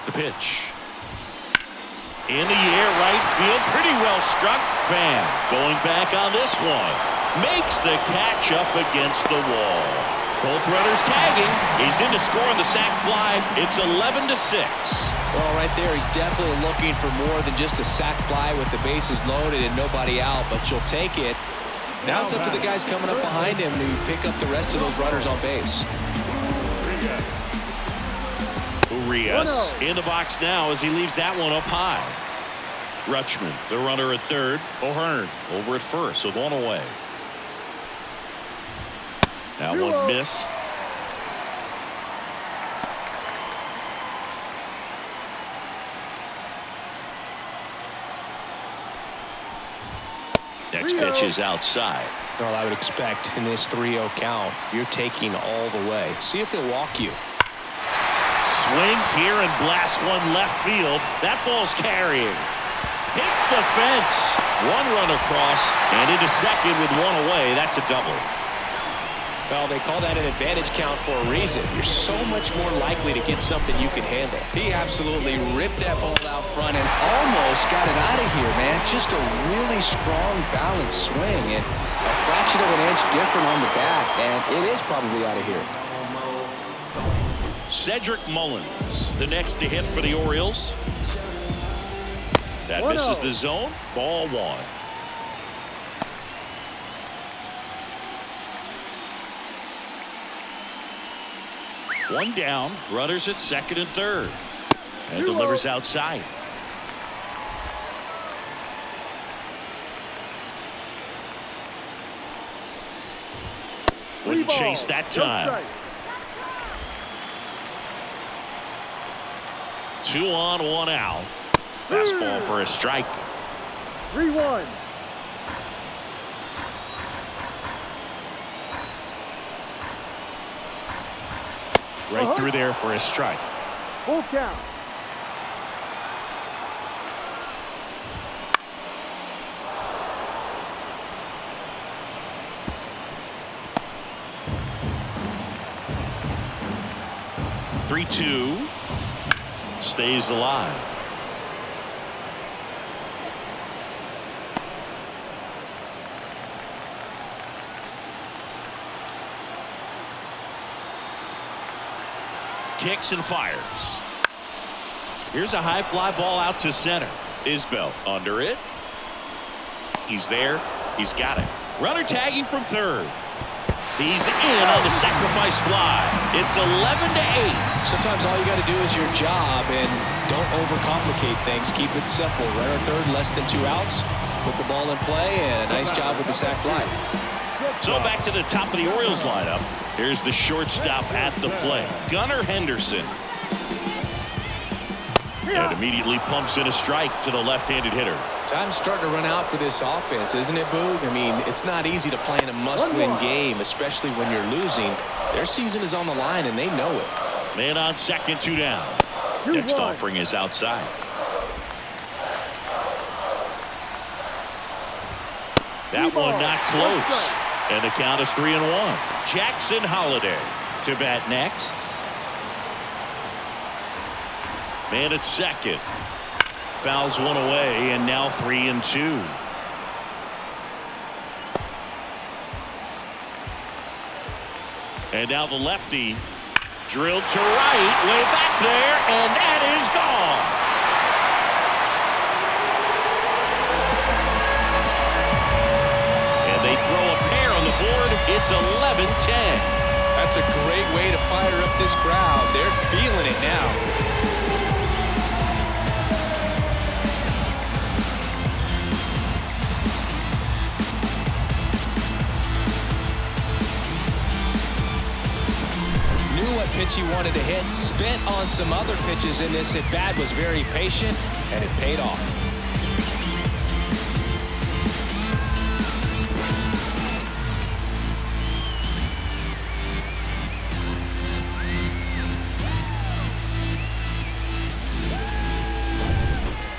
The pitch. In the air, right field. Pretty well struck. Fan going back on this one. Makes the catch up against the wall. Both runners tagging. He's in to score on the sac fly. It's 11-6. Well, right there, he's definitely looking for more than just a sac fly with the bases loaded and nobody out, but you'll take it. Now it's up to the guys coming up behind him to pick up the rest of those runners on base. Urias in the box now as he leaves that one up high. Rutschman, the runner at third. O'Hearn over at first with one away. That one missed. Next pitch is outside. Well, I would expect in this 3-0 count, you're taking all the way. See if they'll walk you. Swings here and blasts one left field. That ball's carrying. Hits the fence. One run across and into second with one away. That's a double. Well, they call that an advantage count for a reason. You're so much more likely to get something you can handle. He absolutely ripped that ball out front and almost got it out of here, man. Just a really strong balanced swing and a fraction of an inch different on the bat, and it is probably out of here. Cedric Mullins, the next to hit for the Orioles. That misses the zone. Ball one. One down, runners at second and third. And delivers outside. Wouldn't chase that time. 2 on, 1 out. Fastball for a strike. 3-1. Right through there for a strike. Full count. Three-two. Stays alive. Kicks and fires. Here's a high fly ball out to center. Isbell under it. He's there. He's got it. Runner tagging from third. He's in on the sacrifice fly. It's 11-8. Sometimes all you got to do is your job and don't overcomplicate things. Keep it simple. Runner third, less than 2 outs. Put the ball in play, and a nice job with the sac fly. So back to the top of the Orioles lineup. Here's the shortstop at the plate, Gunnar Henderson. And immediately pumps in a strike to the left-handed hitter. Time's starting to run out for this offense, isn't it, Boog? I mean, it's not easy to play in a must-win game, especially when you're losing. Their season is on the line, and they know it. Man on second, 2 down. Next offering is outside. That one not close. And the count is 3-1. Jackson Holliday to bat next. Man at second. Fouls one away, and now 3-2. And now the lefty drilled to right, way back there, and that is gone. And they throw a pair on the board. It's 11-10. That's a great way to fire up this crowd. They're feeling it now. Pitch he wanted to hit, spent on some other pitches in this at bat, was very patient, and it paid off.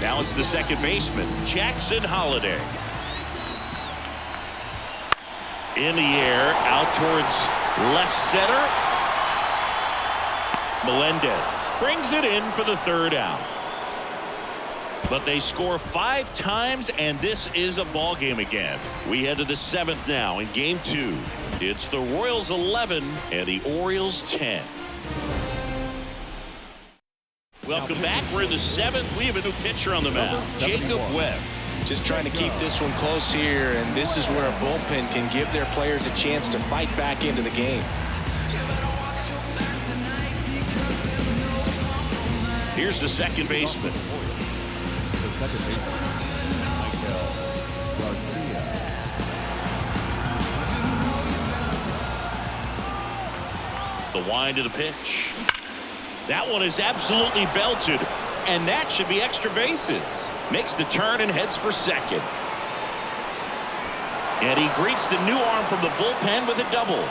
Now it's the second baseman, Jackson Holliday. In the air, out towards left center. Melendez brings it in for the 3rd out. But they score 5 times, and this is a ball game again. We head to the 7th now in game 2. It's the Royals 11 and the Orioles 10. Welcome back. We're in the 7th. We have a new pitcher on the mound, Jacob Webb. Just trying to keep this one close here, and this is where a bullpen can give their players a chance to fight back into the game. Here's the second baseman. The second baseman, Garcia. The wind of the pitch. That one is absolutely belted, and that should be extra bases. Makes the turn and heads for second. And he greets the new arm from the bullpen with a double.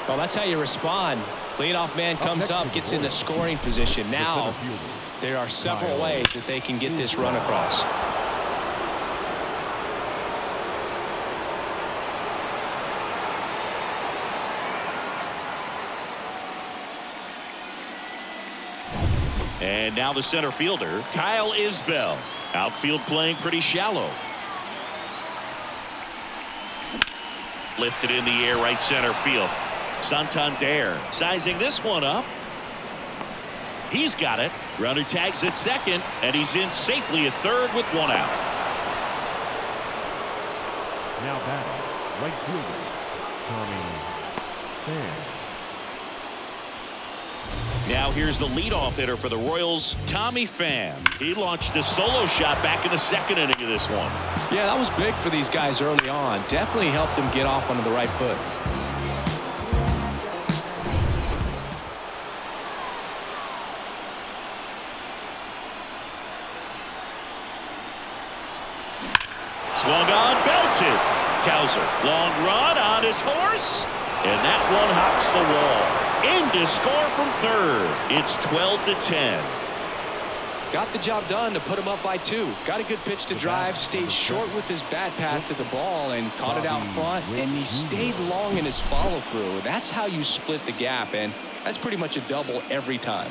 Well, that's how you respond. Leadoff man comes up, gets in the scoring position. Now, there are several ways that they can get this run across. And now the center fielder, Kyle Isbell. Outfield playing pretty shallow. Lifted in the air, right center field. Santander sizing this one up. He's got it. Runner tags at second, and he's in safely at third with one out. Now batting, right fielder, Tommy Pham. Now here's the leadoff hitter for the Royals, Tommy Pham. He launched a solo shot back in the second inning of this one. Yeah, that was big for these guys early on. Definitely helped them get off onto the right foot. Swung on, belted. Cowser, long run on his horse, and that one hops the wall. In to score from third. It's 12-10. Got the job done to put him up by 2. Got a good pitch to drive, stayed short with his bat pat to the ball and caught it out front, and he stayed long in his follow through. That's how you split the gap, and that's pretty much a double every time.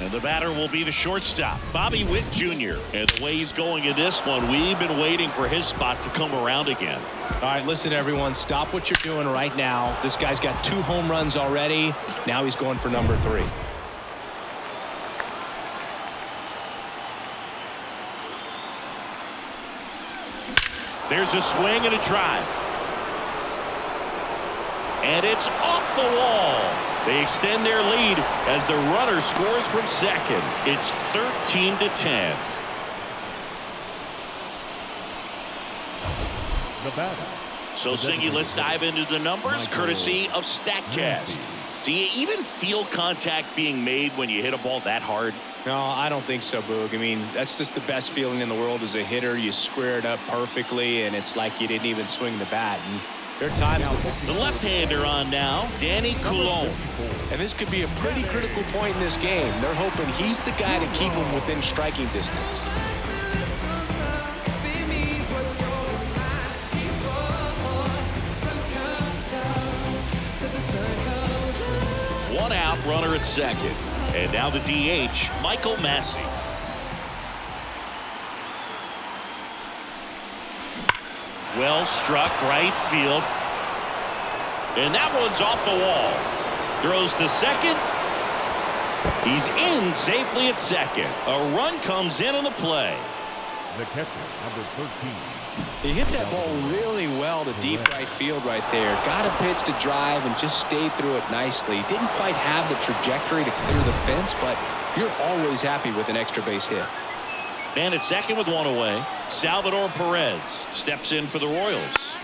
And the batter will be the shortstop, Bobby Witt Jr. And the way he's going in this one, we've been waiting for his spot to come around again. All right, listen, everyone, stop what you're doing right now. This guy's got 2 home runs already. Now he's going for number 3. There's a swing and a drive. And it's off the wall. They extend their lead as the runner scores from second. It's 13-10. The batter. So, Singy, let's dive into the numbers, courtesy of StatCast. Do you even feel contact being made when you hit a ball that hard? No, I don't think so, Boog. I mean, that's just the best feeling in the world as a hitter. You square it up perfectly, and it's like you didn't even swing the bat. And there are times the left-hander on now, Danny Coulombe. And this could be a pretty critical point in this game. They're hoping he's the guy to keep him within striking distance. One out, runner at second. And now the DH, Michael Massey. Well struck, right field. And that one's off the wall. Throws to second. He's in safely at second. A run comes in on the play. The catcher, number 13. He hit that ball really well to deep right field right there. Got a pitch to drive and just stayed through it nicely. Didn't quite have the trajectory to clear the fence, but you're always happy with an extra base hit. And at second with one away, Salvador Perez steps in for the Royals.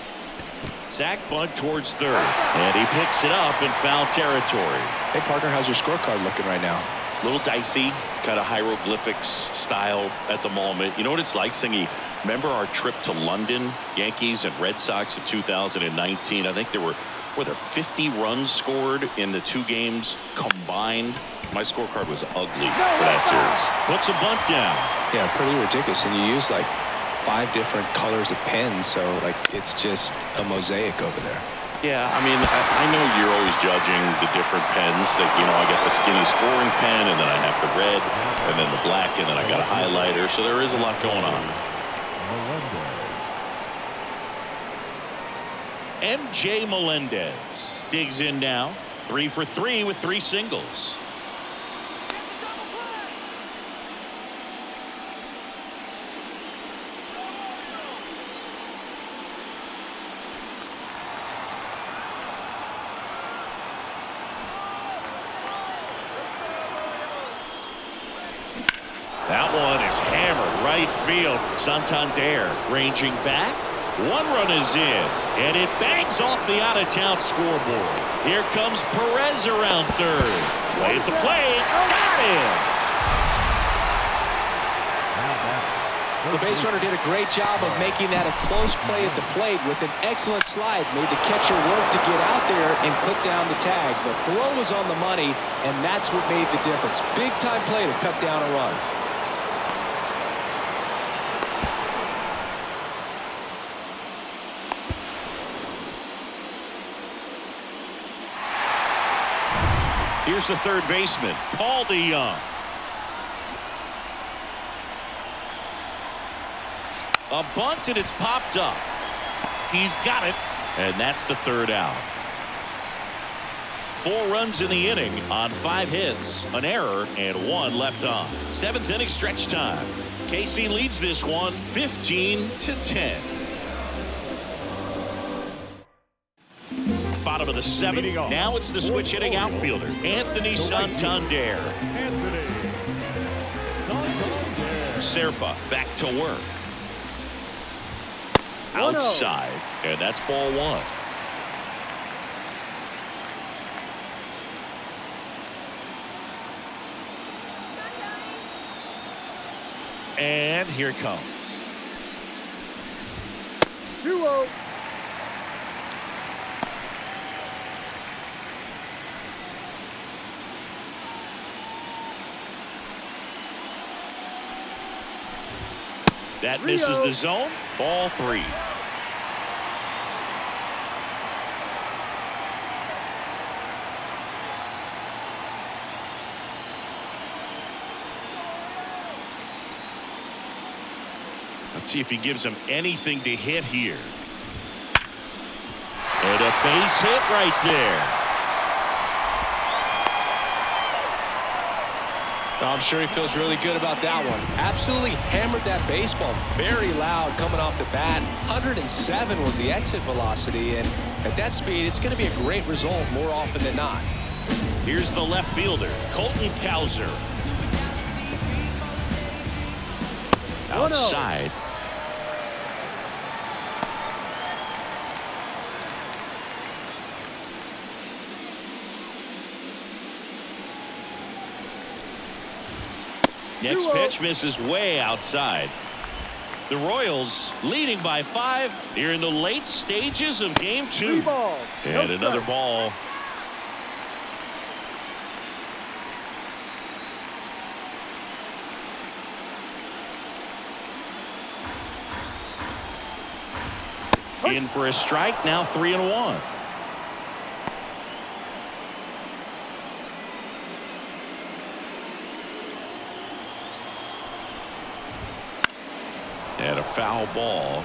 Sack bunt towards third, and he picks it up in foul territory. Hey, partner, how's your scorecard looking right now? A little dicey, kind of hieroglyphics style at the moment. You know what it's like, Singy? Remember our trip to London, Yankees and Red Sox in 2019? I think there were 50 runs scored in the 2 games combined. My scorecard was ugly for that series. Puts a bunt down. Yeah, pretty ridiculous. And you use like 5 different colors of pens, so like it's just a mosaic over there. Yeah, I mean, I know you're always judging the different pens. That, you know, I got the skinny scoring pen, and then I have the red, and then the black, and then I got a highlighter. So there is a lot going on. MJ Melendez digs in now. 3 for 3 with 3 singles. That one is hammered right field. Santander ranging back. 1 run is in, and it bangs off the out-of-town scoreboard. Here comes Perez around third. Way at the plate. Got him. The base runner did a great job of making that a close play at the plate with an excellent slide. Made the catcher work to get out there and put down the tag. The throw was on the money, and that's what made the difference. Big-time play to cut down a run. Here's the third baseman, Paul DeYoung. A bunt, and it's popped up. He's got it, and that's the third out. 4 runs in the inning on 5 hits, an error, and 1 left on. 7th inning stretch time. KC leads this one 15-10. Bottom of the 7th. Now it's the switch hitting outfielder, Anthony Santander. Serpa back to work. Outside, and that's ball 1. And here it comes. 2-0. That misses the zone. Ball 3. Let's see if he gives him anything to hit here. And a base hit right there. I'm sure he feels really good about that one. Absolutely hammered that baseball. Very loud coming off the bat. 107 was the exit velocity, and at that speed, it's going to be a great result more often than not. Here's the left fielder, Colton Cowser. Outside. Next pitch misses way outside. The Royals leading by 5 here in the late stages of game 2. And another ball. In for a strike, now 3-1. And a foul ball.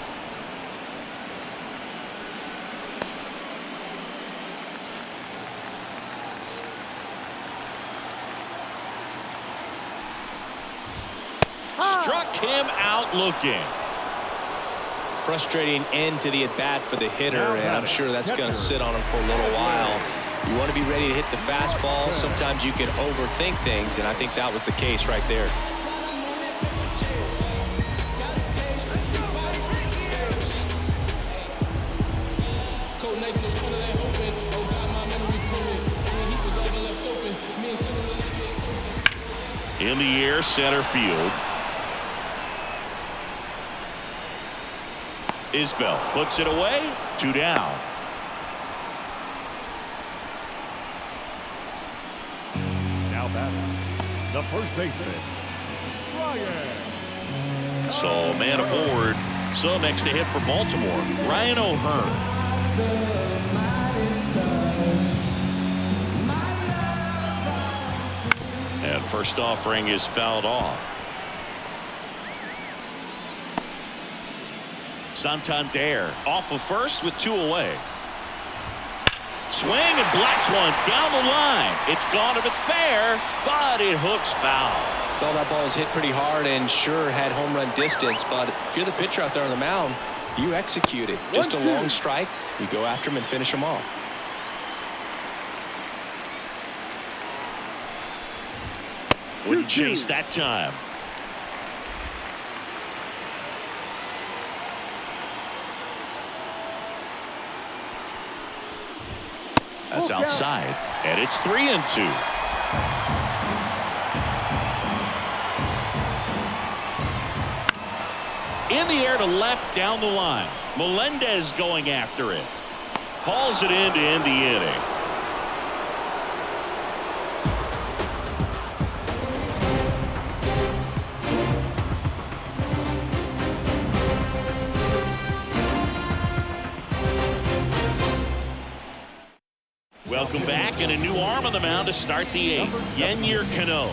Struck him out looking. Frustrating end to the at-bat for the hitter, and I'm sure that's going to sit on him for a little while. You want to be ready to hit the fastball. Sometimes you can overthink things, and I think that was the case right there. In the air, center field. Isbell puts it away. 2 down. Now batting, the first baseman, Ryan. So man aboard. So next to hit for Baltimore, Ryan O'Hearn. And first offering is fouled off. Santander off of first with 2 away. Swing and blast one down the line. It's gone if it's fair, but it hooks foul. Well, that ball was hit pretty hard and sure had home run distance, but if you're the pitcher out there on the mound, you execute it. Just a long strike, you go after him and finish him off. Wouldn't chase that time. That's outside, and it's 3-2. In the air to left down the line. Melendez going after it. Hauls it in to end the inning. Welcome back, and a new arm on the mound to start the 8th. Yennier Cano.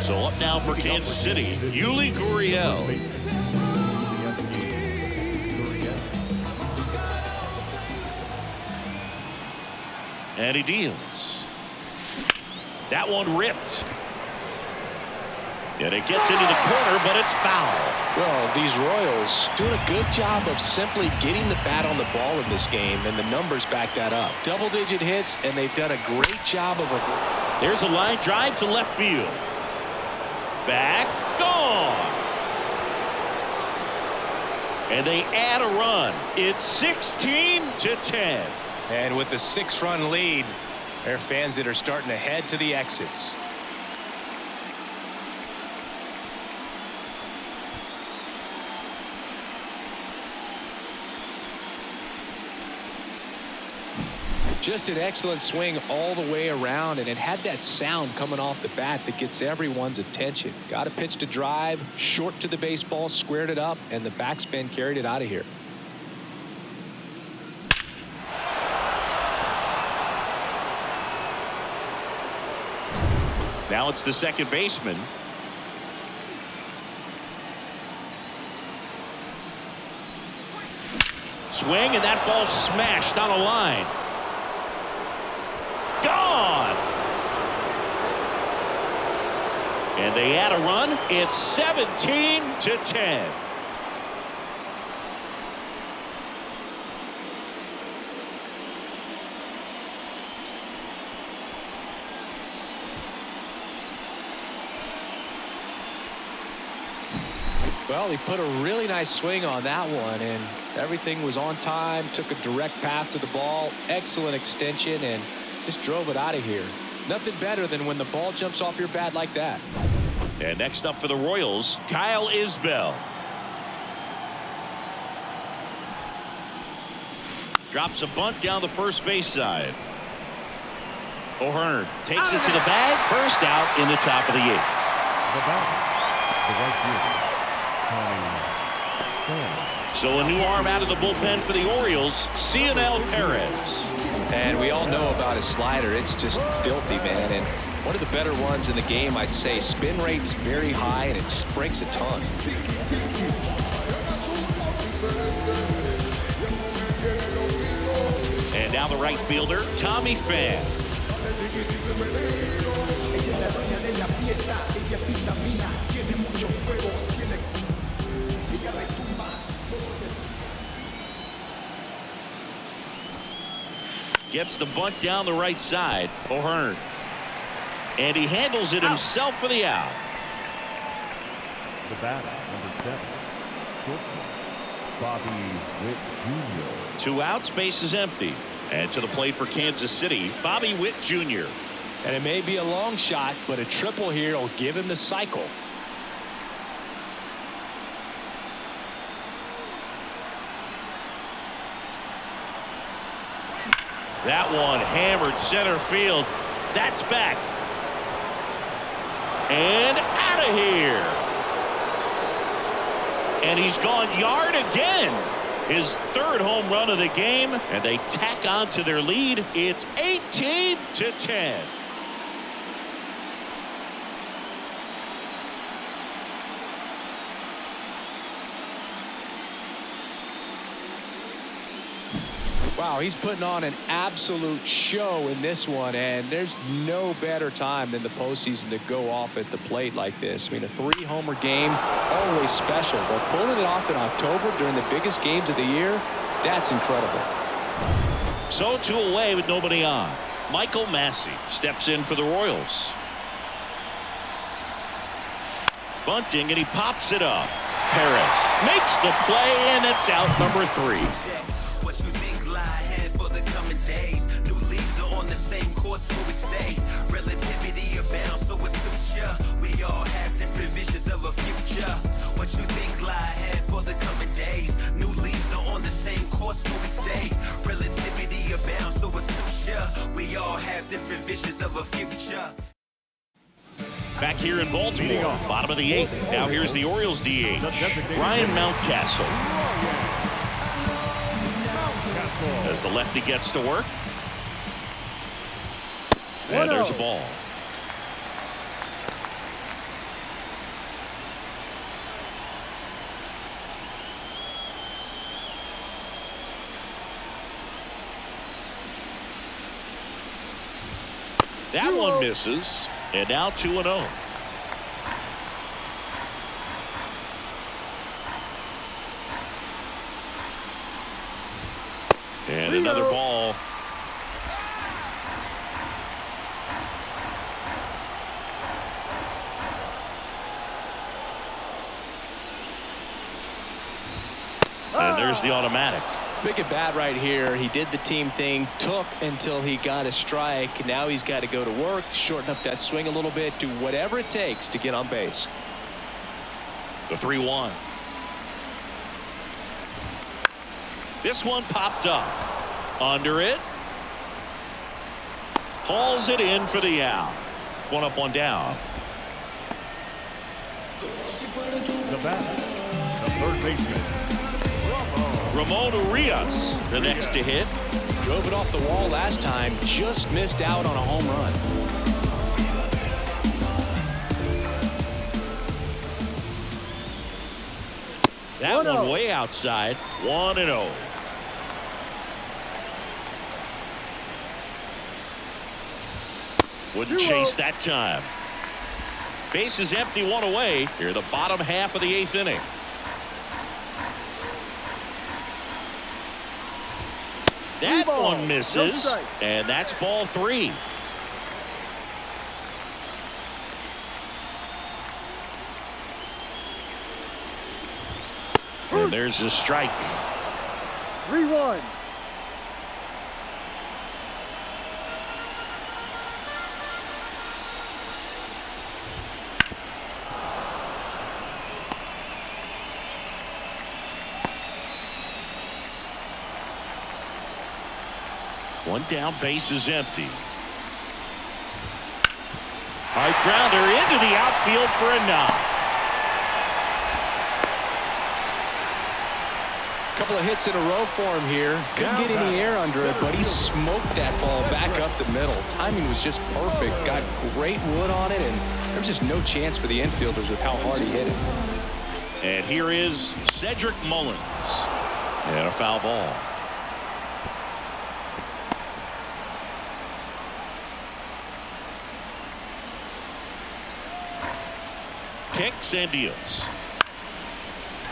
So up now for Kansas City, Yuli Gurriel. And he deals. That one ripped. And it gets into the corner, but it's foul. Well, these Royals doing a good job of simply getting the bat on the ball in this game, and the numbers back that up. Double-digit hits, and they've done a great job of it. There's a line drive to left field. Back, gone. And they add a run. It's 16-10. And with the 6-run lead, there are fans that are starting to head to the exits. Just an excellent swing all the way around, and it had that sound coming off the bat that gets everyone's attention. Got a pitch to drive, short to the baseball, squared it up, and the backspin carried it out of here. Now it's the second baseman. Swing, and that ball smashed on a line. Gone. And they add a run. It's 17-10. Well, he put a really nice swing on that one, and everything was on time, took a direct path to the ball, excellent extension, and just drove it out of here. Nothing better than when the ball jumps off your bat like that. And next up for the Royals, Kyle Isbell. Drops a bunt down the first base side. O'Hearn takes it to the bag. First out in the top of the 8th. The batter, the right fielder, So a new arm out of the bullpen for the Orioles, Cionel Perez. And we all know about his slider. It's just filthy, man. And one of the better ones in the game, I'd say. Spin rate's very high, and it just breaks a ton. And now the right fielder, Tommy Pham. Gets the bunt down the right side. O'Hearn. And he handles it himself for the out. The batter, number 7, shortstop, Bobby Witt Jr. 2 outs, base is empty. And to the plate for Kansas City, Bobby Witt Jr. And it may be a long shot, but a triple here will give him the cycle. That one hammered center field. That's back. And out of here. And he's gone yard again. His 3rd home run of the game, and they tack on to their lead. It's 18-10. Wow, he's putting on an absolute show in this one, and there's no better time than the postseason to go off at the plate like this. I mean, a 3-homer game, always special, but pulling it off in October during the biggest games of the year, that's incredible. So 2 away with nobody on. Michael Massey steps in for the Royals. Bunting, and he pops it up. Perez makes the play, and it's out number 3. What you think lie ahead for the coming days? New leaves are on the same course where we stay. Relativity abound, so it suits ya. We all have different visions of a future. What you think lie ahead for the coming days? New leaves are on the same course where we stay. Relativity abound, so it suits ya. We all have different visions of a future. Back here in Baltimore, bottom of the 8th. Now here's the Orioles DH, Ryan Mountcastle. As the lefty gets to work. And there's a ball. That one misses, and now 2-0. And another ball. And there's the automatic. Big at bat right here. He did the team thing, took until he got a strike. Now he's got to go to work, shorten up that swing a little bit, do whatever it takes to get on base. The 3-1. This one popped up. Under it. Hauls it in for the out. One up, one down. The bat, the third baseman, Ramon Urias, the next to hit. Drove it off the wall last time, just missed out on a home run. That one way outside. 1-0. Wouldn't chase that time. Base is empty, one away. Here, the bottom half of the 8th inning. That one misses, and that's ball 3. And there's a strike. 3-1. One down, base is empty. High grounder into the outfield for a knock. Couple of hits in a row for him here. Couldn't get any air under it, but he smoked that ball back up the middle. Timing was just perfect. Got great wood on it, and there was just no chance for the infielders with how hard he hit it. And here is Cedric Mullins. And a foul ball. Kicks and deals.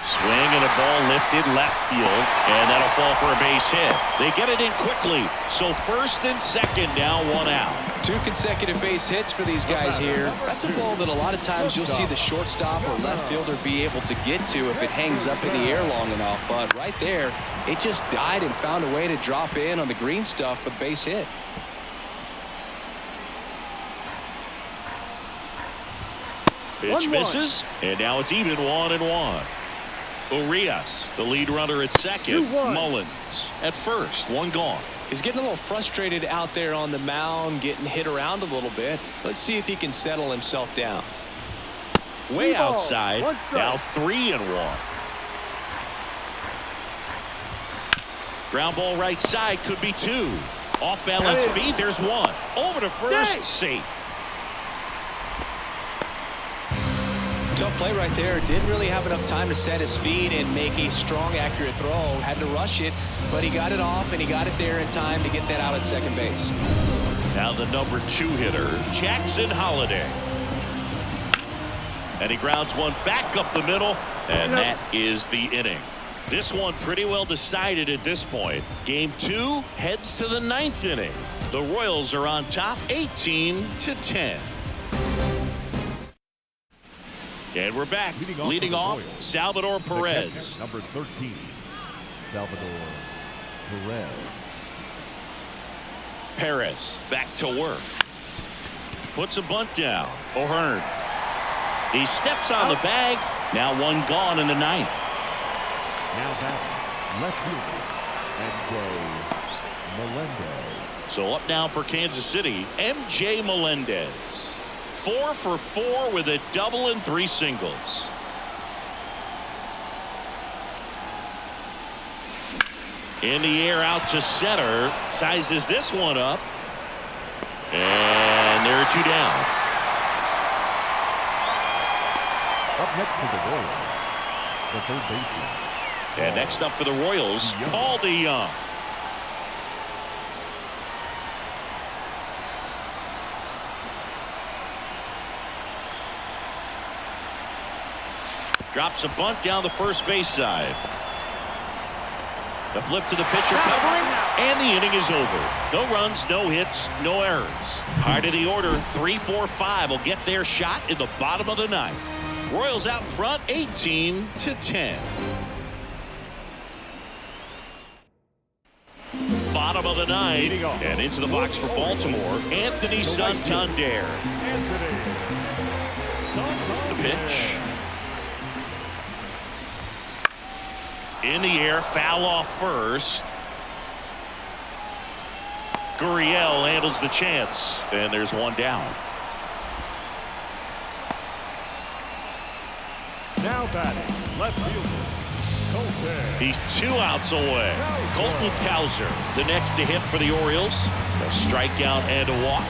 Swing and a ball lifted left field, and that'll fall for a base hit. They get it in quickly, so first and second, now one out. 2 consecutive base hits for these guys here. That's a ball that a lot of times you'll see the shortstop or left fielder be able to get to if it hangs up in the air long enough. But right there, it just died and found a way to drop in on the green stuff for the base hit. Pitch misses, and now it's even 1-1. Urias, the lead runner at second. Mullins at first, one gone. He's getting a little frustrated out there on the mound, getting hit around a little bit. Let's see if he can settle himself down. Way outside, now 3-1. Ground ball right side, could be 2. Off balance feed, there's 1. Over to first, safe. Tough play right there. Didn't really have enough time to set his feet and make a strong, accurate throw. Had to rush it, but he got it off, and he got it there in time to get that out at second base. Now the number 2 hitter, Jackson Holliday. And he grounds one back up the middle, and that is the inning. This one pretty well decided at this point. Game 2 heads to the 9th inning. The Royals are on top 18-10. And we're back. Leading off Salvador Perez. Number 13, Salvador Perez. Perez back to work. Puts a bunt down. O'Hearn. He steps on the bag. Now one gone in the 9th. Now back left fielder, MJ Melendez. So up now for Kansas City, MJ Melendez. 4 for 4 with a double and 3 singles. In the air out to center. Sizes this one up. And there are 2 down. Up next for the Royals, the third baseman. And next up for the Royals, Paul DeYoung. Drops a bunt down the first base side. The flip to the pitcher covering, and the inning is over. No runs, no hits, no errors. Heart of the order, 3-4-5 will get their shot in the bottom of the ninth. Royals out in front, 18-10. Bottom of the ninth, and into the box for Baltimore, Anthony Santander. The pitch. In the air, foul off first. Gurriel handles the chance, and there's 1 down. Now batting, left fielder, Colton. He's 2 outs away. Colton Cowser, the next to hit for the Orioles. A strikeout and a walk.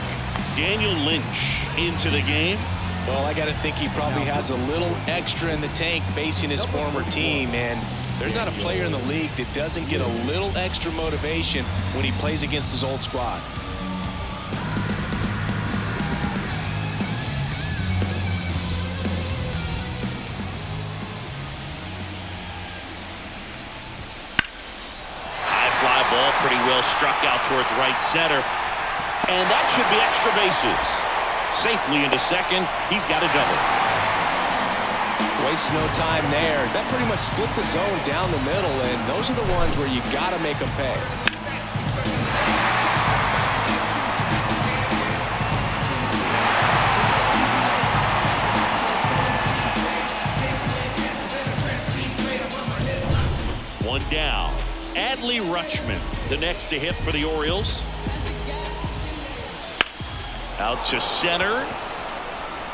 Daniel Lynch into the game. Well, I got to think he probably has a little extra in the tank facing his former team, and there's not a player in the league that doesn't get a little extra motivation when he plays against his old squad. High fly ball, pretty well struck out towards right center. And that should be extra bases. Safely into second. He's got a double. Waste no time there. That pretty much split the zone down the middle, and those are the ones where you got to make them pay. One down. Adley Rutschman, the next to hit for the Orioles. Out to center.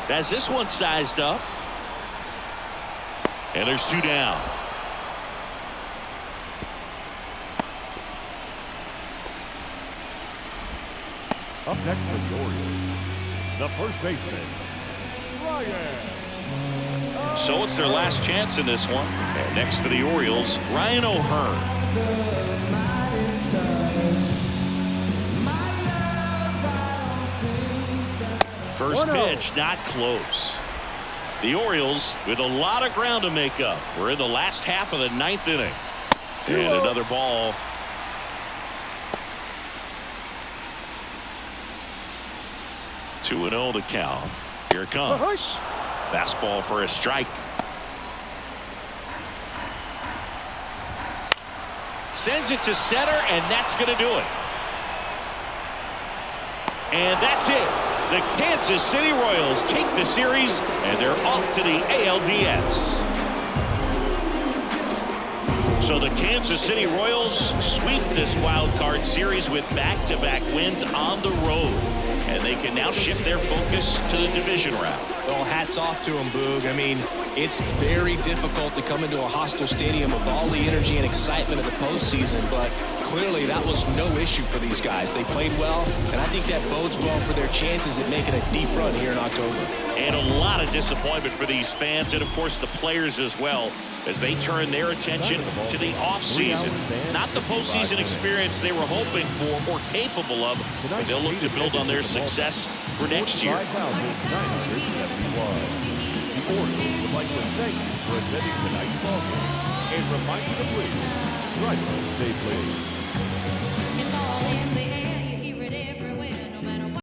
Has this one sized up. And there's 2 down. Up next for the Orioles, the first baseman, Ryan. So it's their last chance in this one. And next for the Orioles, Ryan O'Hearn. First pitch, not close. The Orioles with a lot of ground to make up. We're in the last half of the 9th inning. And another ball. Two and 0 to count. Here it comes. Fastball for a strike. Sends it to center, and that's going to do it. And that's it. The Kansas City Royals take the series, and they're off to the ALDS. So the Kansas City Royals sweep this wild card series with back-to-back wins on the road. And they can now shift their focus to the division round. Well, hats off to him, Boog. I mean, it's very difficult to come into a hostile stadium with all the energy and excitement of the postseason, but clearly that was no issue for these guys. They played well, and I think that bodes well for their chances at making a deep run here in October. And a lot of disappointment for these fans and, of course, the players as well, as they turn their attention to the offseason. Not the postseason experience they were hoping for or capable of, but they'll look to build on their success for next year. 5,971. The Orioles would like to thank you for attending tonight's ball game and remind you to please drive home safely. It's all in the